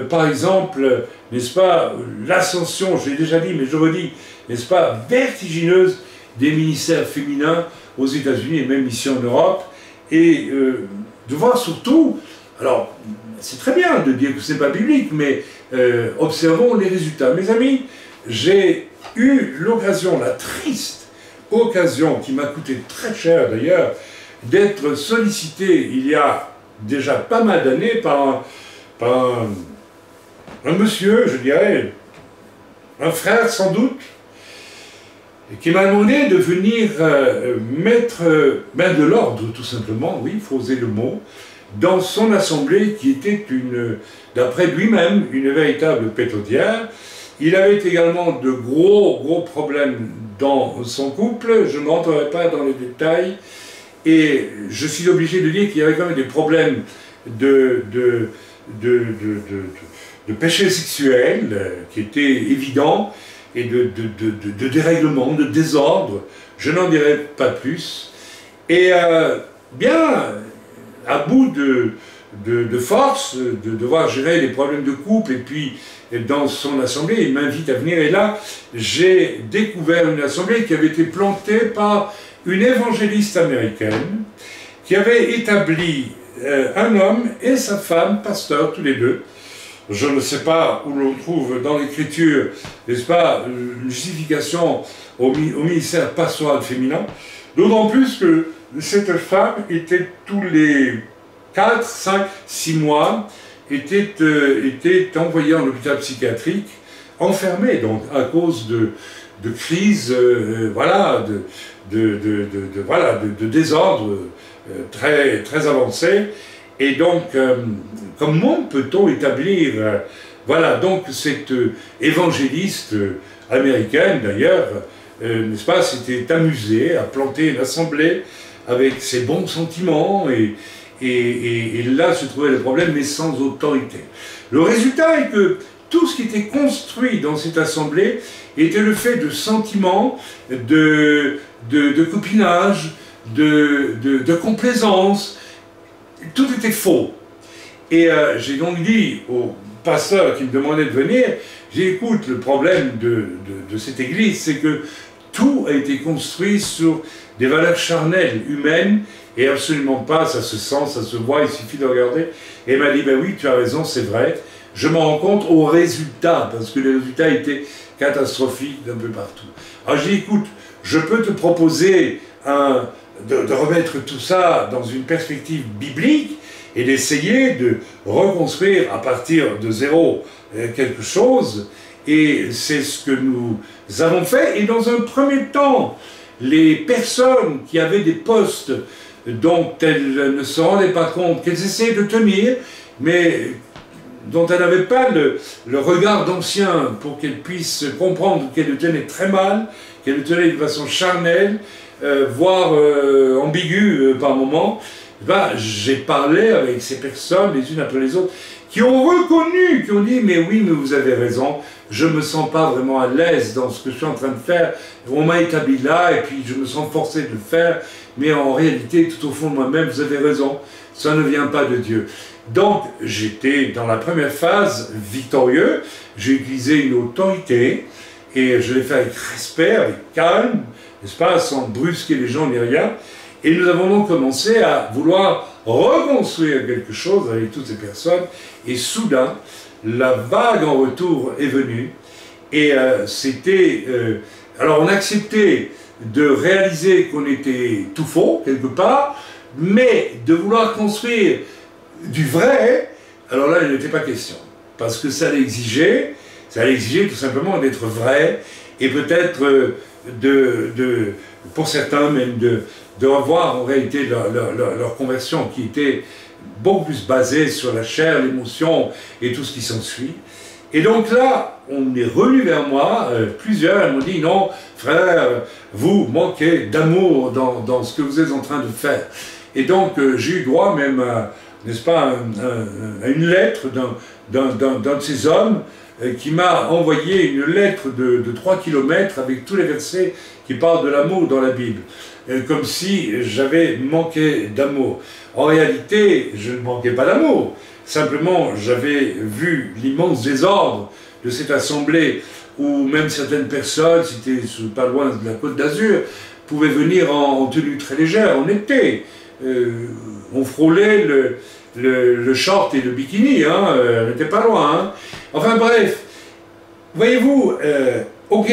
par exemple, n'est-ce pas, l'ascension, je l'ai déjà dit, mais je redis, n'est-ce pas, vertigineuse des ministères féminins aux États-Unis et même ici en Europe, et de voir surtout, alors, c'est très bien de dire que ce n'est pas biblique, mais observons les résultats. Mes amis, j'ai eu l'occasion, la triste occasion, qui m'a coûté très cher d'ailleurs, d'être sollicité il y a déjà pas mal d'années par un monsieur, je dirais, un frère sans doute, qui m'a demandé de venir mettre de l'ordre, tout simplement, oui, il faut oser le mot, dans son assemblée qui était, d'après lui-même, une véritable pétaudière. Il avait également de gros problèmes dans son couple, je ne rentrerai pas dans les détails, et je suis obligé de dire qu'il y avait quand même des problèmes de péché sexuel qui étaient évidents, et de dérèglement, de désordre, je n'en dirai pas plus. Et bien, à bout de force, de devoir gérer les problèmes de couple, et puis dans son assemblée, il m'invite à venir, et là, j'ai découvert une assemblée qui avait été plantée par une évangéliste américaine, qui avait établi un homme et sa femme, pasteur, tous les deux. Je ne sais pas où l'on trouve dans l'Écriture, n'est-ce pas, une justification au ministère pastoral féminin, d'autant plus que cette femme était tous les 4, 5, 6 mois, était envoyée en hôpital psychiatrique, enfermée donc à cause de crises, voilà, de désordre très avancés. Et donc, comment peut-on établir, voilà, donc cette évangéliste américaine d'ailleurs, n'est-ce pas, s'était amusée à planter une assemblée avec ses bons sentiments, et là se trouvait le problème, mais sans autorité. Le résultat est que tout ce qui était construit dans cette assemblée était le fait de sentiments, de copinage, de complaisance. Tout était faux. Et j'ai donc dit au pasteur qui me demandait de venir, j'ai dit, écoute, le problème de cette église, c'est que tout a été construit sur des valeurs charnelles, humaines, et absolument pas, ça se sent, ça se voit, il suffit de regarder. Et elle m'a dit, ben oui, tu as raison, c'est vrai. Je m'en rends compte aux résultats, parce que les résultats étaient catastrophiques d'un peu partout. Alors j'ai dit, écoute, je peux te proposer de remettre tout ça dans une perspective biblique et d'essayer de reconstruire à partir de zéro quelque chose. Et c'est ce que nous avons fait. Et dans un premier temps, les personnes qui avaient des postes dont elles ne se rendaient pas compte, qu'elles essayaient de tenir, mais dont elles n'avaient pas le regard d'ancien pour qu'elles puissent comprendre qu'elles le tenaient très mal, qu'elles le tenaient de façon charnelle, voire ambiguë par moments, ben, j'ai parlé avec ces personnes les unes après les autres, qui ont reconnu, qui ont dit, mais oui, mais vous avez raison, je ne me sens pas vraiment à l'aise dans ce que je suis en train de faire, on m'a établi là, et puis je me sens forcé de le faire, mais en réalité, tout au fond de moi-même, vous avez raison, ça ne vient pas de Dieu. Donc, j'étais dans la première phase victorieux, j'ai utilisé une autorité, et je l'ai fait avec respect, avec calme, n'est-ce pas, sans brusquer les gens ni rien, et nous avons donc commencé à vouloir reconstruire quelque chose avec toutes ces personnes, et soudain, la vague en retour est venue, et alors on acceptait de réaliser qu'on était tout faux, quelque part, mais de vouloir construire du vrai, alors là, il n'était pas question, parce que ça allait exiger tout simplement d'être vrai, et peut-être pour certains même, de revoir en réalité leur conversion qui était beaucoup plus basée sur la chair, l'émotion et tout ce qui s'ensuit. Et donc là, on est revenu vers moi, plusieurs m'ont dit, non, frère, vous manquez d'amour dans ce que vous êtes en train de faire. Et donc j'ai eu droit même à, n'est-ce pas, à une lettre d'un de ces hommes qui m'a envoyé une lettre de 3 kilomètres avec tous les versets qui parlent de l'amour dans la Bible. Comme si j'avais manqué d'amour. En réalité, je ne manquais pas d'amour. Simplement, j'avais vu l'immense désordre de cette assemblée où même certaines personnes, c'était pas loin de la Côte d'Azur, pouvaient venir en tenue très légère, en été. On frôlait le short et le bikini, hein, on n'était pas loin. Hein. Enfin bref, voyez-vous, ok,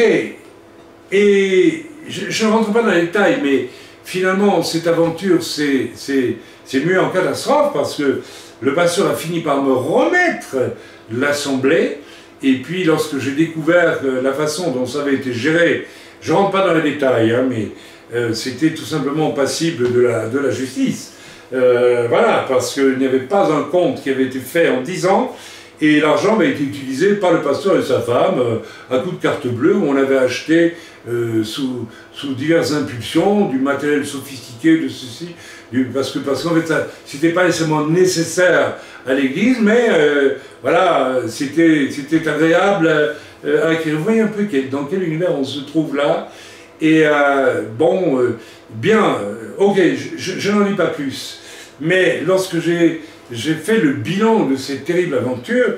et je ne rentre pas dans les détails, mais finalement, cette aventure c'est mieux en catastrophe parce que le pasteur a fini par me remettre l'assemblée, et puis lorsque j'ai découvert la façon dont ça avait été géré, je ne rentre pas dans les détails, hein, mais c'était tout simplement passible de la justice. Voilà, parce qu'il n'y avait pas un compte qui avait été fait en 10 ans, et l'argent avait été utilisé par le pasteur et sa femme à coup de carte bleue, où on avait acheté sous diverses impulsions du matériel sophistiqué, de ceci, parce qu'en fait, c'était pas nécessairement nécessaire à l'église, mais voilà, c'était agréable à acquérir. Vous voyez un peu dans quel univers on se trouve là. Et bon, bien, ok, je n'en dis pas plus. Mais lorsque j'ai fait le bilan de cette terrible aventure,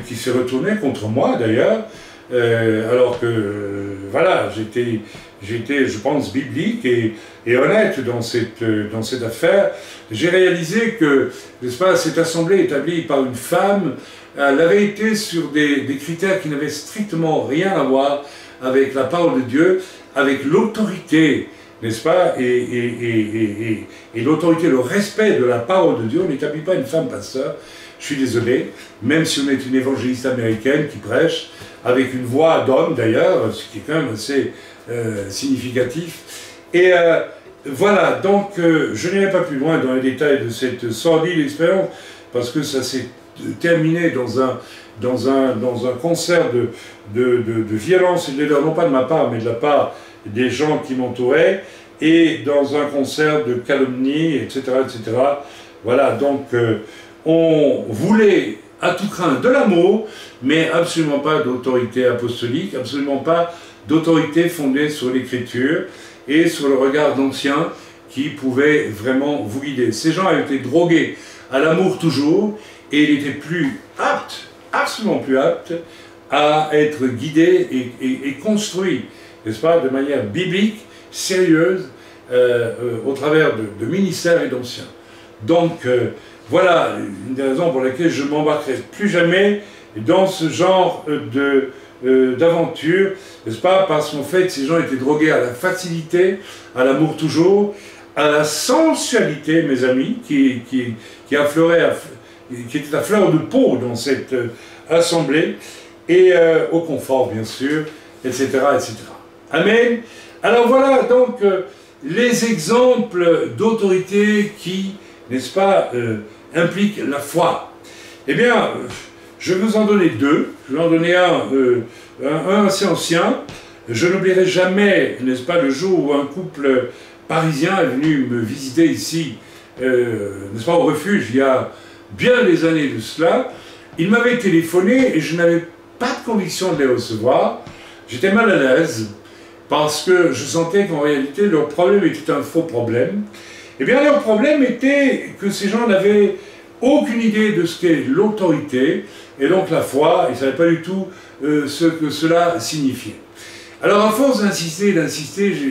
qui s'est retournée contre moi d'ailleurs, alors que, voilà, j'étais, je pense, biblique et honnête dans cette affaire, j'ai réalisé que, n'est-ce pas, cette assemblée établie par une femme, elle avait été sur des critères qui n'avaient strictement rien à voir avec la parole de Dieu, avec l'autorité, n'est-ce pas, et l'autorité, le respect de la parole de Dieu. On n'établit pas une femme pasteur, je suis désolé, même si on est une évangéliste américaine qui prêche, avec une voix d'homme d'ailleurs, ce qui est quand même assez significatif. Et voilà, donc je n'irai pas plus loin dans les détails de cette sordide expérience, parce que ça s'est terminé dans un concert de violence et de l'erreur, non pas de ma part, mais de la part des gens qui m'entouraient, et dans un concert de calomnie, etc., etc. Voilà, donc on voulait à tout craint de l'amour, mais absolument pas d'autorité apostolique, absolument pas d'autorité fondée sur l'écriture et sur le regard d'anciens qui pouvait vraiment vous guider. Ces gens avaient été drogués à l'amour toujours, et il était plus apte absolument plus apte à être guidé et construit, n'est-ce pas, de manière biblique, sérieuse, au travers de ministères et d'anciens. Donc, voilà une des raisons pour laquelle je ne m'embarquerai plus jamais dans ce genre d'aventure, n'est-ce pas, parce qu'en fait, ces gens étaient drogués à la facilité, à l'amour toujours, à la sensualité, mes amis, qui affleurait, qui était à fleur de peau dans cette assemblée, et au confort, bien sûr, etc., etc. Amen. Alors voilà, donc, les exemples d'autorité qui, n'est-ce pas, impliquent la foi. Eh bien, je vais vous en donner deux. Je vais en donner un assez ancien. Je n'oublierai jamais, n'est-ce pas, le jour où un couple parisien est venu me visiter ici, n'est-ce pas, au refuge, il y a bien des années de cela. Il m'avait téléphoné et je n'avais pas de conviction de les recevoir. J'étais mal à l'aise parce que je sentais qu'en réalité leur problème était un faux problème. Eh bien, leur problème était que ces gens n'avaient aucune idée de ce qu'est l'autorité et donc la foi. Ils ne savaient pas du tout ce que cela signifiait. Alors, à force d'insister,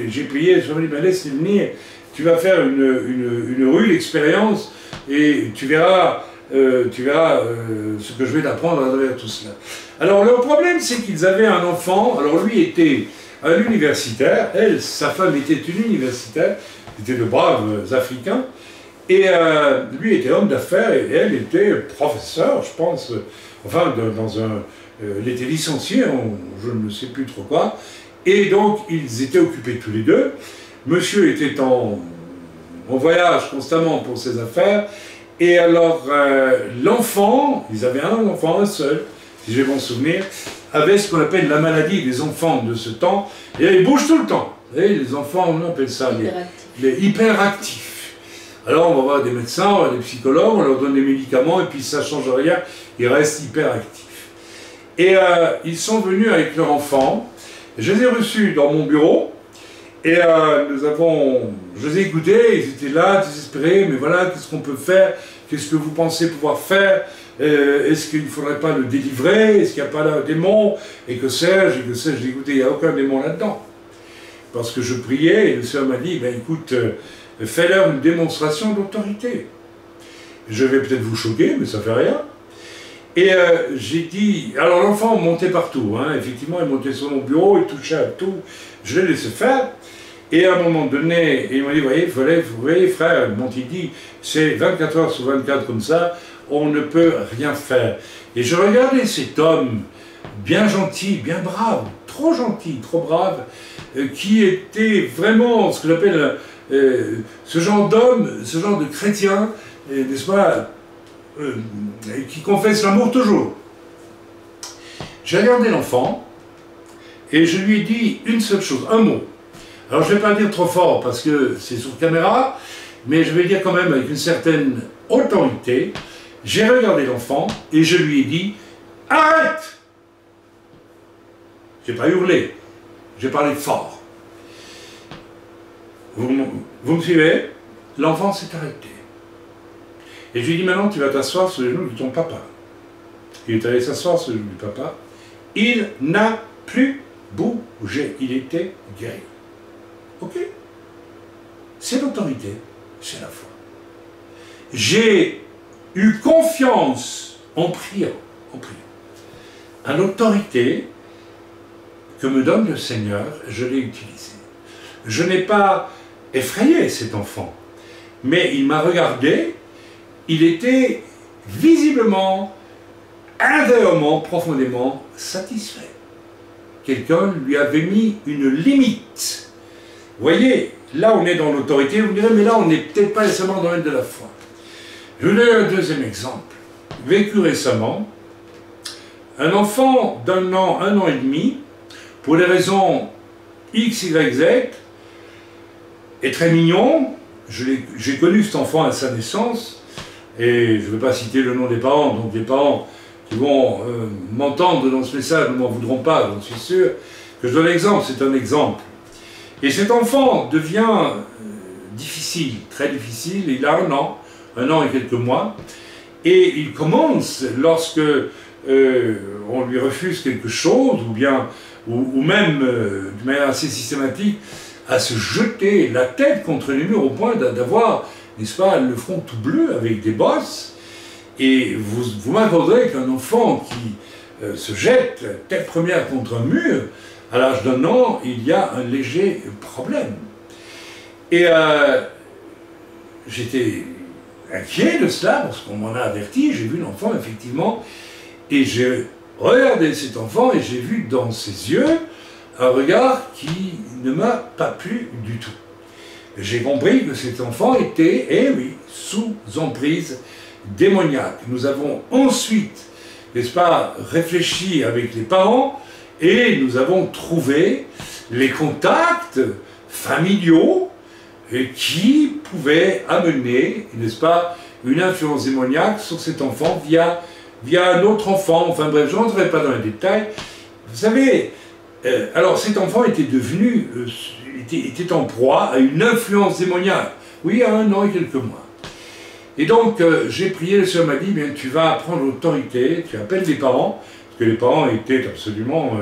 j'ai prié, je me suis dit, ben, laisse-les venir, tu vas faire une rude expérience et tu verras ce que je vais t'apprendre à travers tout cela. Alors, leur problème, c'est qu'ils avaient un enfant, alors lui était un universitaire, elle, sa femme était une universitaire, c'était de braves Africains, et lui était homme d'affaires et elle était professeure, je pense, enfin, elle était licenciée, je ne sais plus trop quoi, et donc ils étaient occupés tous les deux. Monsieur était en voyage constamment pour ses affaires, et alors l'enfant, ils avaient un enfant, un seul, si j'ai bon souvenir, avait ce qu'on appelle la maladie des enfants de ce temps, et ils bougent tout le temps. Vous voyez, les enfants, on appelle ça les hyperactifs. Alors on va voir des médecins, on va voir des psychologues, on leur donne des médicaments, et puis ça ne change rien, ils restent hyperactifs. Et ils sont venus avec leur enfant, je les ai reçus dans mon bureau, et je les ai écoutés, ils étaient là, désespérés, mais voilà, qu'est-ce qu'on peut faire? Qu'est-ce que vous pensez pouvoir faire? Est-ce qu'il ne faudrait pas le délivrer? Est-ce qu'il n'y a pas là un démon? Et que sais-je? J'ai écouté, il n'y a aucun démon là-dedans. Parce que je priais, et le Seigneur m'a dit, ben écoute, fais-leur une démonstration d'autorité. Je vais peut-être vous choquer, mais ça ne fait rien. Et j'ai dit, alors l'enfant montait partout, hein, effectivement, il montait sur mon bureau, il touchait à tout, je l'ai laissé faire. Et à un moment donné, il m'a dit, vous voyez frère, m'ont-ils dit, c'est 24 heures sur 24 comme ça, on ne peut rien faire. Et je regardais cet homme, bien gentil, bien brave, trop gentil, trop brave, qui était vraiment ce que j'appelle ce genre d'homme, ce genre de chrétien, n'est-ce pas, qui confesse l'amour toujours. J'ai regardé l'enfant, et je lui ai dit une seule chose, un mot. Alors je ne vais pas le dire trop fort parce que c'est sur caméra, mais je vais le dire quand même avec une certaine autorité. J'ai regardé l'enfant et je lui ai dit « Arrête !» Je n'ai pas hurlé, j'ai parlé fort. Vous me suivez? L'enfant s'est arrêté. Et je lui ai dit « Maintenant tu vas t'asseoir sur les genoux de ton papa. » Il est allé s'asseoir sur les genoux du papa. Il n'a plus bougé, il était guéri. Ok? C'est l'autorité, c'est la foi. J'ai eu confiance en priant, à l'autorité que me donne le Seigneur, je l'ai utilisée. Je n'ai pas effrayé cet enfant, mais il m'a regardé, il était visiblement, intérieurement, profondément satisfait. Quelqu'un lui avait mis une limite. Vous voyez, là on est dans l'autorité, vous me direz, mais là on n'est peut-être pas nécessairement dans le domaine de la foi. Je vous donne un deuxième exemple. Vécu récemment, un enfant d'un an, 1 an et demi, pour des raisons X, Y, Z, est très mignon. J'ai connu cet enfant à sa naissance, et je ne vais pas citer le nom des parents, donc les parents qui vont m'entendre dans ce message ne m'en voudront pas, j'en suis sûr, que je donne l'exemple, c'est un exemple. Et cet enfant devient difficile, très difficile, il a 1 an et quelques mois, et il commence, lorsque on lui refuse quelque chose, ou même, de manière assez systématique, à se jeter la tête contre les murs au point d'avoir, n'est-ce pas, le front tout bleu avec des bosses. Et vous m'accorderez qu'un enfant qui se jette tête première contre un mur, à l'âge d'1 an, il y a un léger problème. Et j'étais inquiet de cela, parce qu'on m'en a averti, j'ai vu l'enfant effectivement, et j'ai regardé cet enfant et j'ai vu dans ses yeux un regard qui ne m'a pas plu du tout. J'ai compris que cet enfant était, eh oui, sous emprise démoniaque. Nous avons ensuite, n'est-ce pas, réfléchi avec les parents et nous avons trouvé les contacts familiaux qui pouvaient amener, n'est-ce pas, une influence démoniaque sur cet enfant via un autre enfant. Enfin bref, je ne rentrerai pas dans les détails. Vous savez, alors cet enfant était devenu, était en proie à une influence démoniaque. Oui, à 1 an et quelques mois. Et donc, j'ai prié, le Seigneur m'a dit, bien, tu vas prendre l'autorité, tu appelles les parents, parce que les parents étaient absolument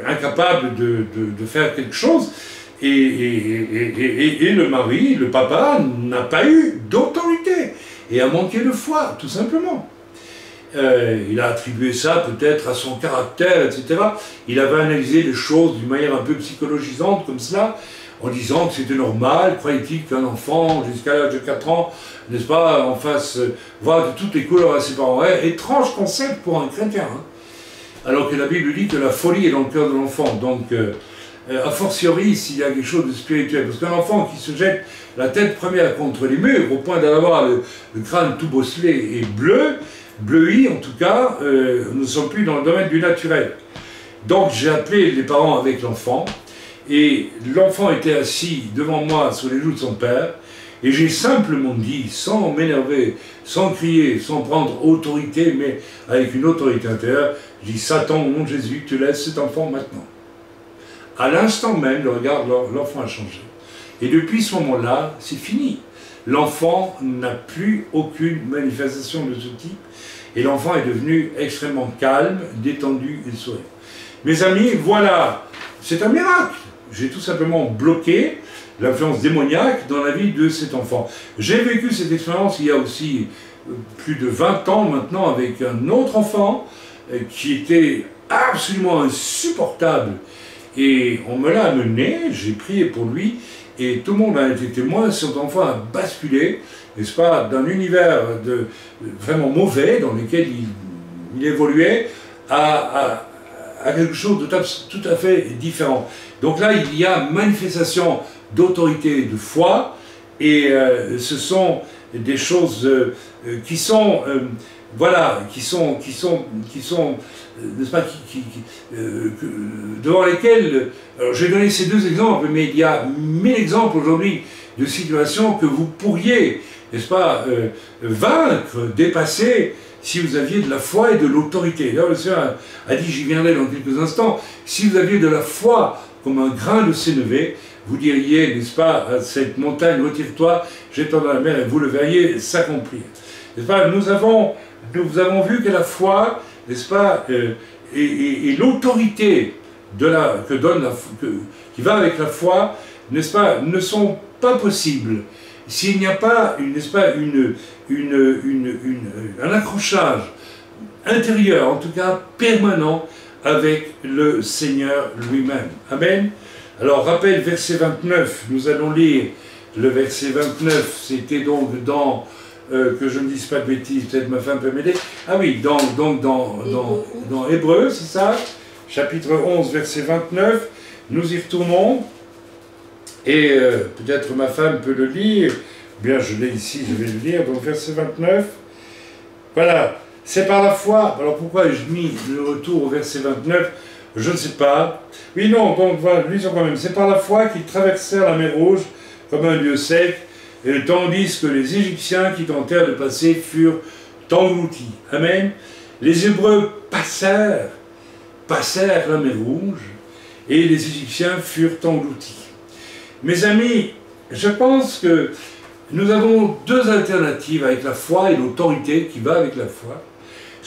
incapables de faire quelque chose, et le mari, le papa, n'a pas eu d'autorité, et a manqué de foi, tout simplement. Il a attribué ça peut-être à son caractère, etc. Il avait analysé les choses d'une manière un peu psychologisante, comme cela, en disant que c'était normal, croyait-il qu'un enfant, jusqu'à l'âge de 4 ans, n'est-ce pas, en fasse voir de toutes les couleurs à ses parents. Étrange concept pour un chrétien, hein. Alors que la Bible dit que la folie est dans le cœur de l'enfant. Donc, a fortiori, s'il y a quelque chose de spirituel. Parce qu'un enfant qui se jette la tête première contre les murs, au point d'avoir le crâne tout bosselé et bleui en tout cas, nous ne sommes plus dans le domaine du naturel. Donc, j'ai appelé les parents avec l'enfant. Et l'enfant était assis devant moi sur les joues de son père, et j'ai simplement dit, sans m'énerver, sans crier, sans prendre autorité, mais avec une autorité intérieure, j'ai dit, Satan, au nom de Jésus, tu laisses cet enfant maintenant. À l'instant même, le regard de l'enfant a changé. Et depuis ce moment-là, c'est fini. L'enfant n'a plus aucune manifestation de ce type, et l'enfant est devenu extrêmement calme, détendu et souriant. Mes amis, voilà, c'est un miracle. J'ai tout simplement bloqué l'influence démoniaque dans la vie de cet enfant. J'ai vécu cette expérience il y a aussi plus de 20 ans maintenant avec un autre enfant qui était absolument insupportable. Et on me l'a amené, j'ai prié pour lui, et tout le monde a été témoin. Cet enfant a basculé, n'est-ce pas, d'un univers vraiment mauvais dans lequel il évoluait à quelque chose de tout à fait différent. Donc là, il y a manifestation d'autorité, de foi, et ce sont des choses qui sont, voilà, qui sont n'est-ce pas, devant lesquelles, j'ai donné ces 2 exemples, mais il y a 1000 exemples aujourd'hui de situations que vous pourriez, n'est-ce pas, vaincre, dépasser, si vous aviez de la foi et de l'autorité. D'ailleurs, le Seigneur a dit, j'y viendrai dans quelques instants, si vous aviez de la foi comme un grain de sénévé, vous diriez, n'est-ce pas, à cette montagne, retire-toi, jette-toi dans la mer, et vous le verriez s'accomplir. N'est-ce pas, nous avons vu que la foi, n'est-ce pas, et l'autorité qui va avec la foi, n'est-ce pas, ne sont pas possibles s'il n'y a pas, n'est-ce pas, un accrochage intérieur, en tout cas permanent, avec le Seigneur lui-même. Amen. Alors, rappel, verset 29, nous allons lire le verset 29, c'était donc dans, que je ne dise pas de bêtises, peut-être ma femme peut m'aider, ah oui, dans Hébreux, c'est ça, chapitre 11, verset 29, nous y retournons, et peut-être ma femme peut le lire, bien je l'ai ici, je vais le lire, donc verset 29, voilà. C'est par la foi, alors pourquoi ai-je mis le retour au verset 29? Je ne sais pas. Oui, non, donc voilà, lisons quand même. C'est par la foi qu'ils traversèrent la mer Rouge comme un lieu sec, et tandis que les Égyptiens qui tentèrent de passer furent engloutis. Amen. Les Hébreux passèrent la mer Rouge, et les Égyptiens furent engloutis. Mes amis, je pense que nous avons 2 alternatives avec la foi et l'autorité qui va avec la foi.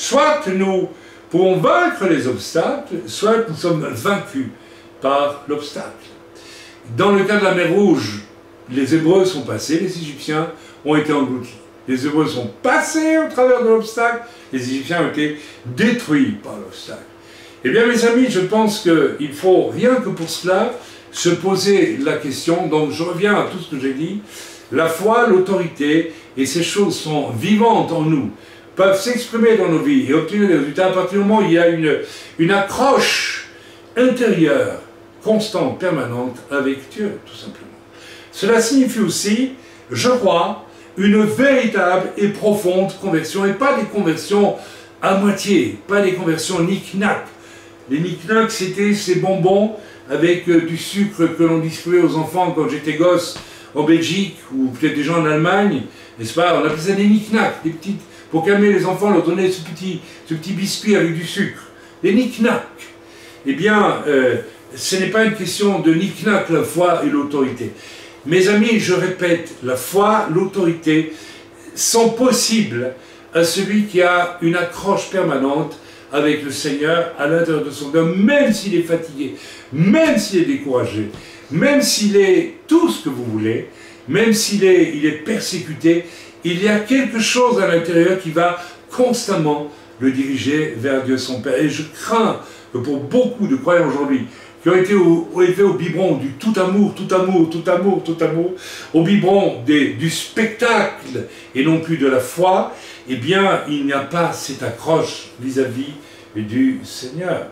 Soit nous pouvons vaincre les obstacles, soit nous sommes vaincus par l'obstacle. Dans le cas de la mer Rouge, les Hébreux sont passés, les Égyptiens ont été engloutis. Les Hébreux sont passés au travers de l'obstacle, les Égyptiens ont été détruits par l'obstacle. Eh bien mes amis, je pense qu'il faut rien que pour cela se poser la question, donc je reviens à tout ce que j'ai dit, la foi, l'autorité, et ces choses sont vivantes en nous, peuvent s'exprimer dans nos vies et obtenir des résultats à partir du moment où il y a une accroche intérieure, constante, permanente avec Dieu, tout simplement. Cela signifie aussi, je crois, une véritable et profonde conversion, et pas des conversions à moitié, pas des conversions knick-knack. Les knick-knack, c'était ces bonbons avec du sucre que l'on distribuait aux enfants quand j'étais gosse en Belgique, ou peut-être déjà en Allemagne, n'est-ce pas? On appelait ça des knick-knack, des petites, pour calmer les enfants, on leur donnait ce petit biscuit avec du sucre. Des knick-knack. Eh bien, ce n'est pas une question de knick-knack, la foi et l'autorité. Mes amis, je répète, la foi, l'autorité sont possibles à celui qui a une accroche permanente avec le Seigneur à l'intérieur de son cœur, même s'il est fatigué, même s'il est découragé, même s'il est tout ce que vous voulez, même s'il est persécuté, il y a quelque chose à l'intérieur qui va constamment le diriger vers Dieu son Père. Et je crains que pour beaucoup de croyants aujourd'hui, qui ont été élevés au biberon du tout amour, tout amour, tout amour, tout amour, au biberon du spectacle et non plus de la foi, eh bien, il n'y a pas cette accroche vis-à-vis du Seigneur.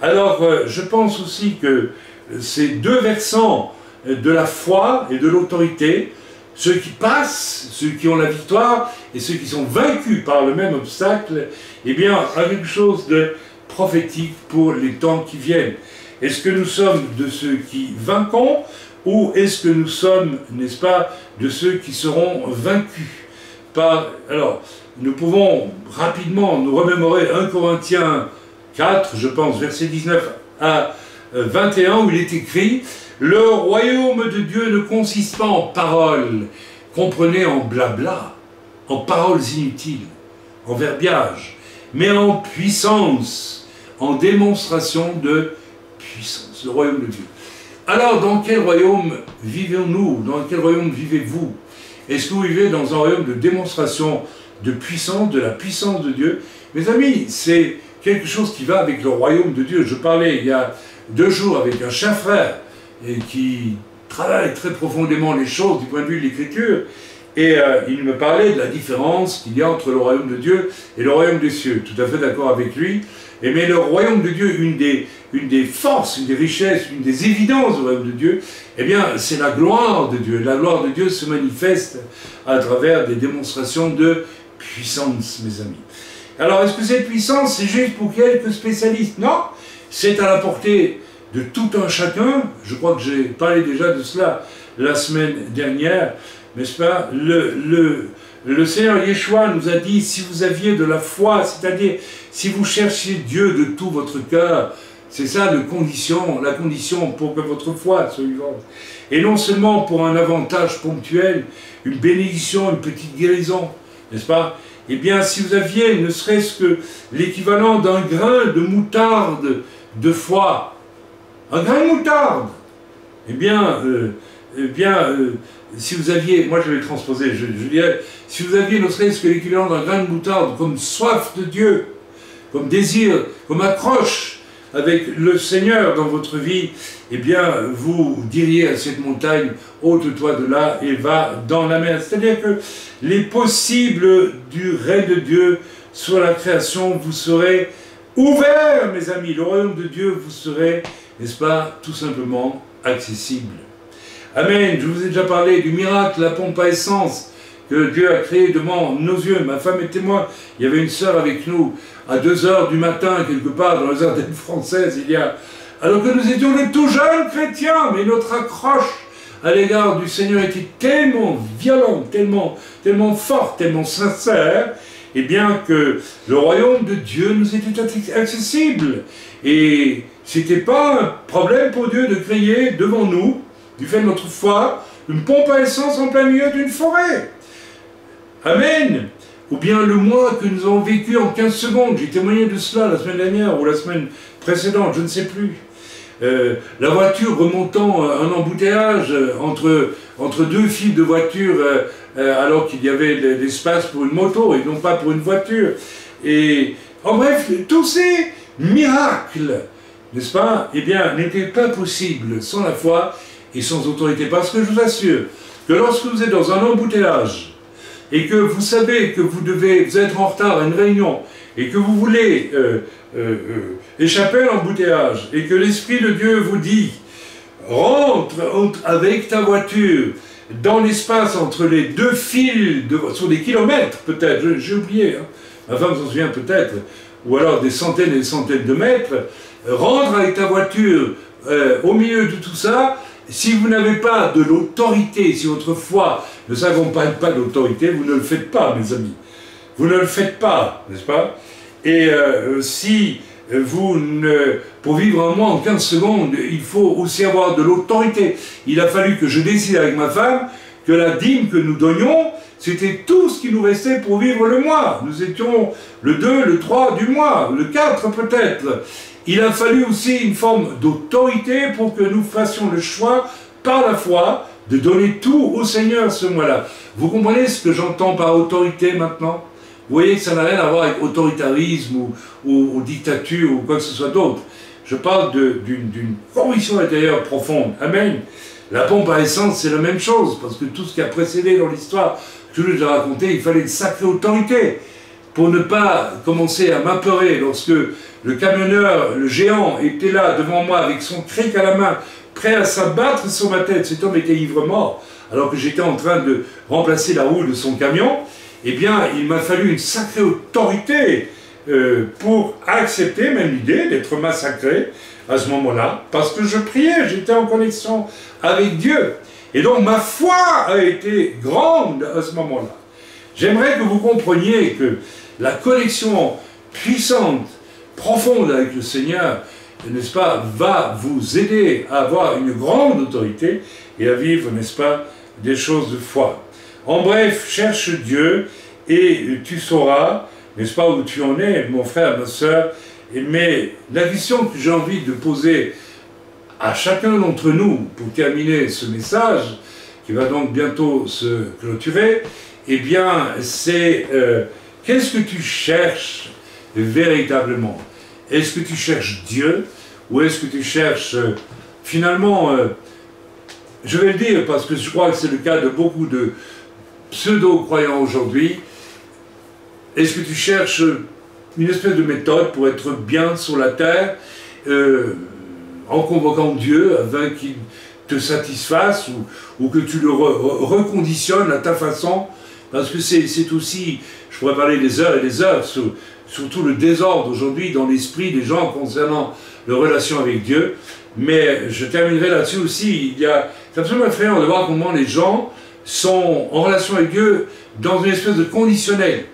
Alors, je pense aussi que ces deux versants de la foi et de l'autorité, ceux qui passent, ceux qui ont la victoire et ceux qui sont vaincus par le même obstacle, eh bien, a quelque chose de prophétique pour les temps qui viennent. Est-ce que nous sommes de ceux qui vainquons ou est-ce que nous sommes, n'est-ce pas, de ceux qui seront vaincus par... Alors, nous pouvons rapidement nous remémorer 1 Corinthiens 4, je pense, versets 19 à 21, où il est écrit « Le royaume de Dieu ne consiste pas en paroles, comprenez en blabla, en paroles inutiles, en verbiage, mais en puissance, en démonstration de puissance, le royaume de Dieu. » Alors, dans quel royaume vivons-nous? Dans quel royaume vivez-vous? Est-ce que vous vivez dans un royaume de démonstration de puissance, de la puissance de Dieu? Mes amis, c'est quelque chose qui va avec le royaume de Dieu. Je parlais il y a 2 jours avec un cher frère qui travaille très profondément les choses du point de vue de l'Écriture, et il me parlait de la différence qu'il y a entre le royaume de Dieu et le royaume des cieux. Tout à fait d'accord avec lui. Mais le royaume de Dieu, une des forces, une des richesses, une des évidences du royaume de Dieu, eh bien, c'est la gloire de Dieu. La gloire de Dieu se manifeste à travers des démonstrations de puissance, mes amis. Alors, est-ce que cette puissance, c'est juste pour quelques spécialistes? Non, c'est à la portée de tout un chacun. Je crois que j'ai parlé déjà de cela la semaine dernière, n'est-ce pas? Le Seigneur Yeshua nous a dit, si vous aviez de la foi, c'est-à-dire si vous cherchiez Dieu de tout votre cœur, c'est ça la condition pour que votre foi soit vivante. Et non seulement pour un avantage ponctuel, une bénédiction, une petite guérison, n'est-ce pas? Eh bien, si vous aviez ne serait-ce que l'équivalent d'un grain de moutarde de foi, un grain de moutarde, eh bien, si vous aviez, moi je vais le transposer, je dirais, si vous aviez ne serait-ce que l'équivalent d'un grain de moutarde comme soif de Dieu, comme désir, comme accroche avec le Seigneur dans votre vie, eh bien, vous diriez à cette montagne, ôte-toi de là et va dans la mer. C'est-à-dire que les possibles du règne de Dieu sur la création, vous serez ouverts, mes amis. Le royaume de Dieu vous serait, n'est-ce pas, tout simplement accessible. Amen. Je vous ai déjà parlé du miracle, la pompe à essence que Dieu a créé devant nos yeux. Ma femme est témoin. Il y avait une sœur avec nous à 2 h du matin, quelque part dans les Ardennes françaises, alors que nous étions des tout jeunes chrétiens, mais notre accroche à l'égard du Seigneur était tellement violente, tellement forte, tellement sincère, et bien que le royaume de Dieu nous était accessible. Et c'était pas un problème pour Dieu de créer devant nous, du fait de notre foi, une pompe à essence en plein milieu d'une forêt. Amen. ou bien le mois que nous avons vécu en 15 secondes. J'ai témoigné de cela la semaine dernière ou la semaine précédente, je ne sais plus. La voiture remontant un embouteillage entre deux files de voitures alors qu'il y avait de l'espace pour une moto et non pas pour une voiture. Et en bref, tous ces miracles, n'est-ce pas, eh bien, n'étaient pas possibles sans la foi et sans autorité. Parce que je vous assure que lorsque vous êtes dans un embouteillage et que vous savez que vous êtes en retard à une réunion et que vous voulez échapper à l'embouteillage et que l'Esprit de Dieu vous dit « Rentre avec ta voiture dans l'espace entre les deux fils, sur des kilomètres peut-être, j'ai oublié, hein. Ma femme s'en souvient peut-être, ou alors des centaines et des centaines de mètres, rentre avec ta voiture au milieu de tout ça. Si vous n'avez pas de l'autorité, si votre foi ne s'accompagne pas d'autorité, vous ne le faites pas, mes amis. Vous ne le faites pas, n'est-ce pas? Et si vous pour vivre un mois en 15 secondes, il faut aussi avoir de l'autorité. Il a fallu que je décide avec ma femme que la dîme que nous donnions, c'était tout ce qui nous restait pour vivre le mois. Nous étions le 2, le 3 du mois, le 4 peut-être. Il a fallu aussi une forme d'autorité pour que nous fassions le choix, par la foi, de donner tout au Seigneur ce mois-là. Vous comprenez ce que j'entends par autorité maintenant? Vous voyez que ça n'a rien à voir avec autoritarisme ou dictature ou quoi que ce soit d'autre. Je parle d'une conviction intérieure profonde. Amen. La pompe à essence, c'est la même chose, parce que tout ce qui a précédé dans l'histoire, que je vous ai raconté, il fallait une sacrée autorité pour ne pas commencer à m'apeurer lorsque le camionneur, le géant, était là devant moi avec son cric à la main, prêt à s'abattre sur ma tête. Cet homme était ivre-mort, alors que j'étais en train de remplacer la roue de son camion. Eh bien, il m'a fallu une sacrée autorité pour accepter même l'idée d'être massacré à ce moment-là, parce que je priais, j'étais en connexion avec Dieu. Et donc ma foi a été grande à ce moment-là. J'aimerais que vous compreniez que la connexion puissante, profonde avec le Seigneur, n'est-ce pas, va vous aider à avoir une grande autorité et à vivre, n'est-ce pas, des choses de foi. En bref, cherche Dieu et tu sauras, n'est-ce pas, où tu en es, mon frère, ma soeur. Mais la question que j'ai envie de poser à chacun d'entre nous, pour terminer ce message, qui va donc bientôt se clôturer, eh bien, c'est qu'est-ce que tu cherches véritablement? Est-ce que tu cherches Dieu, ou est-ce que tu cherches, finalement, je vais le dire parce que je crois que c'est le cas de beaucoup de pseudo-croyants aujourd'hui, est-ce que tu cherches une espèce de méthode pour être bien sur la terre, en convoquant Dieu afin qu'il te satisfasse ou que tu le reconditionnes à ta façon, parce que c'est aussi, je pourrais parler des heures et des heures, surtout le désordre aujourd'hui dans l'esprit des gens concernant leur relation avec Dieu, mais je terminerai là-dessus aussi. C'est absolument effrayant de voir comment les gens sont en relation avec Dieu dans une espèce de conditionnel,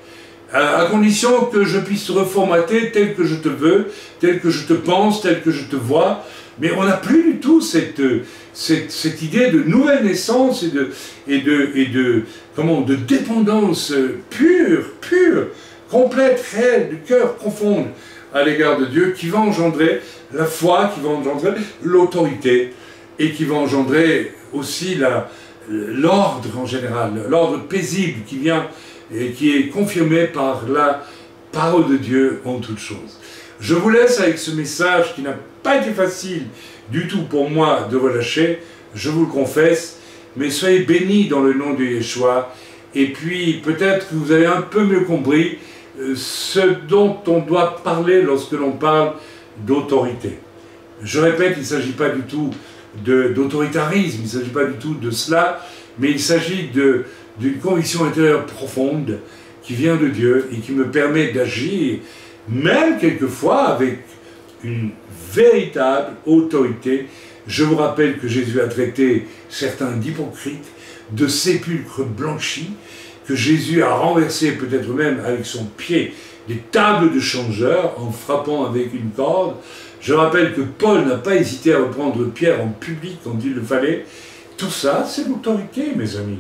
à condition que je puisse te reformater tel que je te veux, tel que je te pense, tel que je te vois. Mais on n'a plus du tout cette idée de nouvelle naissance et de dépendance pure, complète, réelle, du cœur profond à l'égard de Dieu, qui va engendrer la foi, qui va engendrer l'autorité et qui va engendrer aussi l'ordre en général, l'ordre paisible qui vient et qui est confirmé par la parole de Dieu en toutes choses. Je vous laisse avec ce message qui n'a pas été facile du tout pour moi de relâcher, je vous le confesse, mais soyez bénis dans le nom de Yeshua, et puis peut-être que vous avez un peu mieux compris ce dont on doit parler lorsque l'on parle d'autorité. Je répète, il ne s'agit pas du tout d'autoritarisme, il ne s'agit pas du tout de cela, mais il s'agit d'une conviction intérieure profonde qui vient de Dieu et qui me permet d'agir, même quelquefois avec une véritable autorité. Je vous rappelle que Jésus a traité certains d'hypocrites, de sépulcres blanchis, que Jésus a renversé peut-être même avec son pied des tables de changeurs en frappant avec une corde. Je rappelle que Paul n'a pas hésité à reprendre Pierre en public quand il le fallait. Tout ça, c'est l'autorité, mes amis.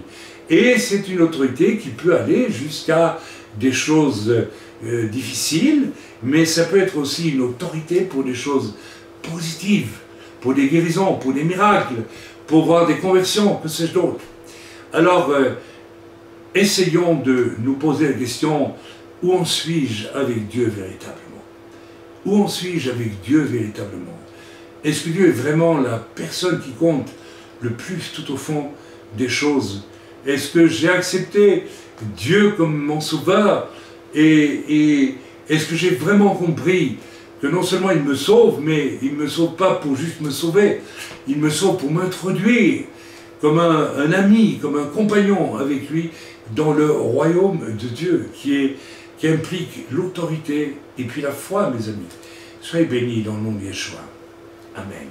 Et c'est une autorité qui peut aller jusqu'à des choses difficiles, mais ça peut être aussi une autorité pour des choses positives, pour des guérisons, pour des miracles, pour voir des conversions, que sais-je d'autre. Alors, essayons de nous poser la question, où en suis-je avec Dieu véritablement? Où en suis-je avec Dieu véritablement? Est-ce que Dieu est vraiment la personne qui compte le plus tout au fond des choses? Est-ce que j'ai accepté Dieu comme mon sauveur? Et est-ce que j'ai vraiment compris que non seulement il me sauve, mais il ne me sauve pas pour juste me sauver, il me sauve pour m'introduire comme un ami, comme un compagnon avec lui dans le royaume de Dieu qui implique l'autorité et puis la foi, mes amis. Soyez bénis dans le nom de Yeshua. Amen.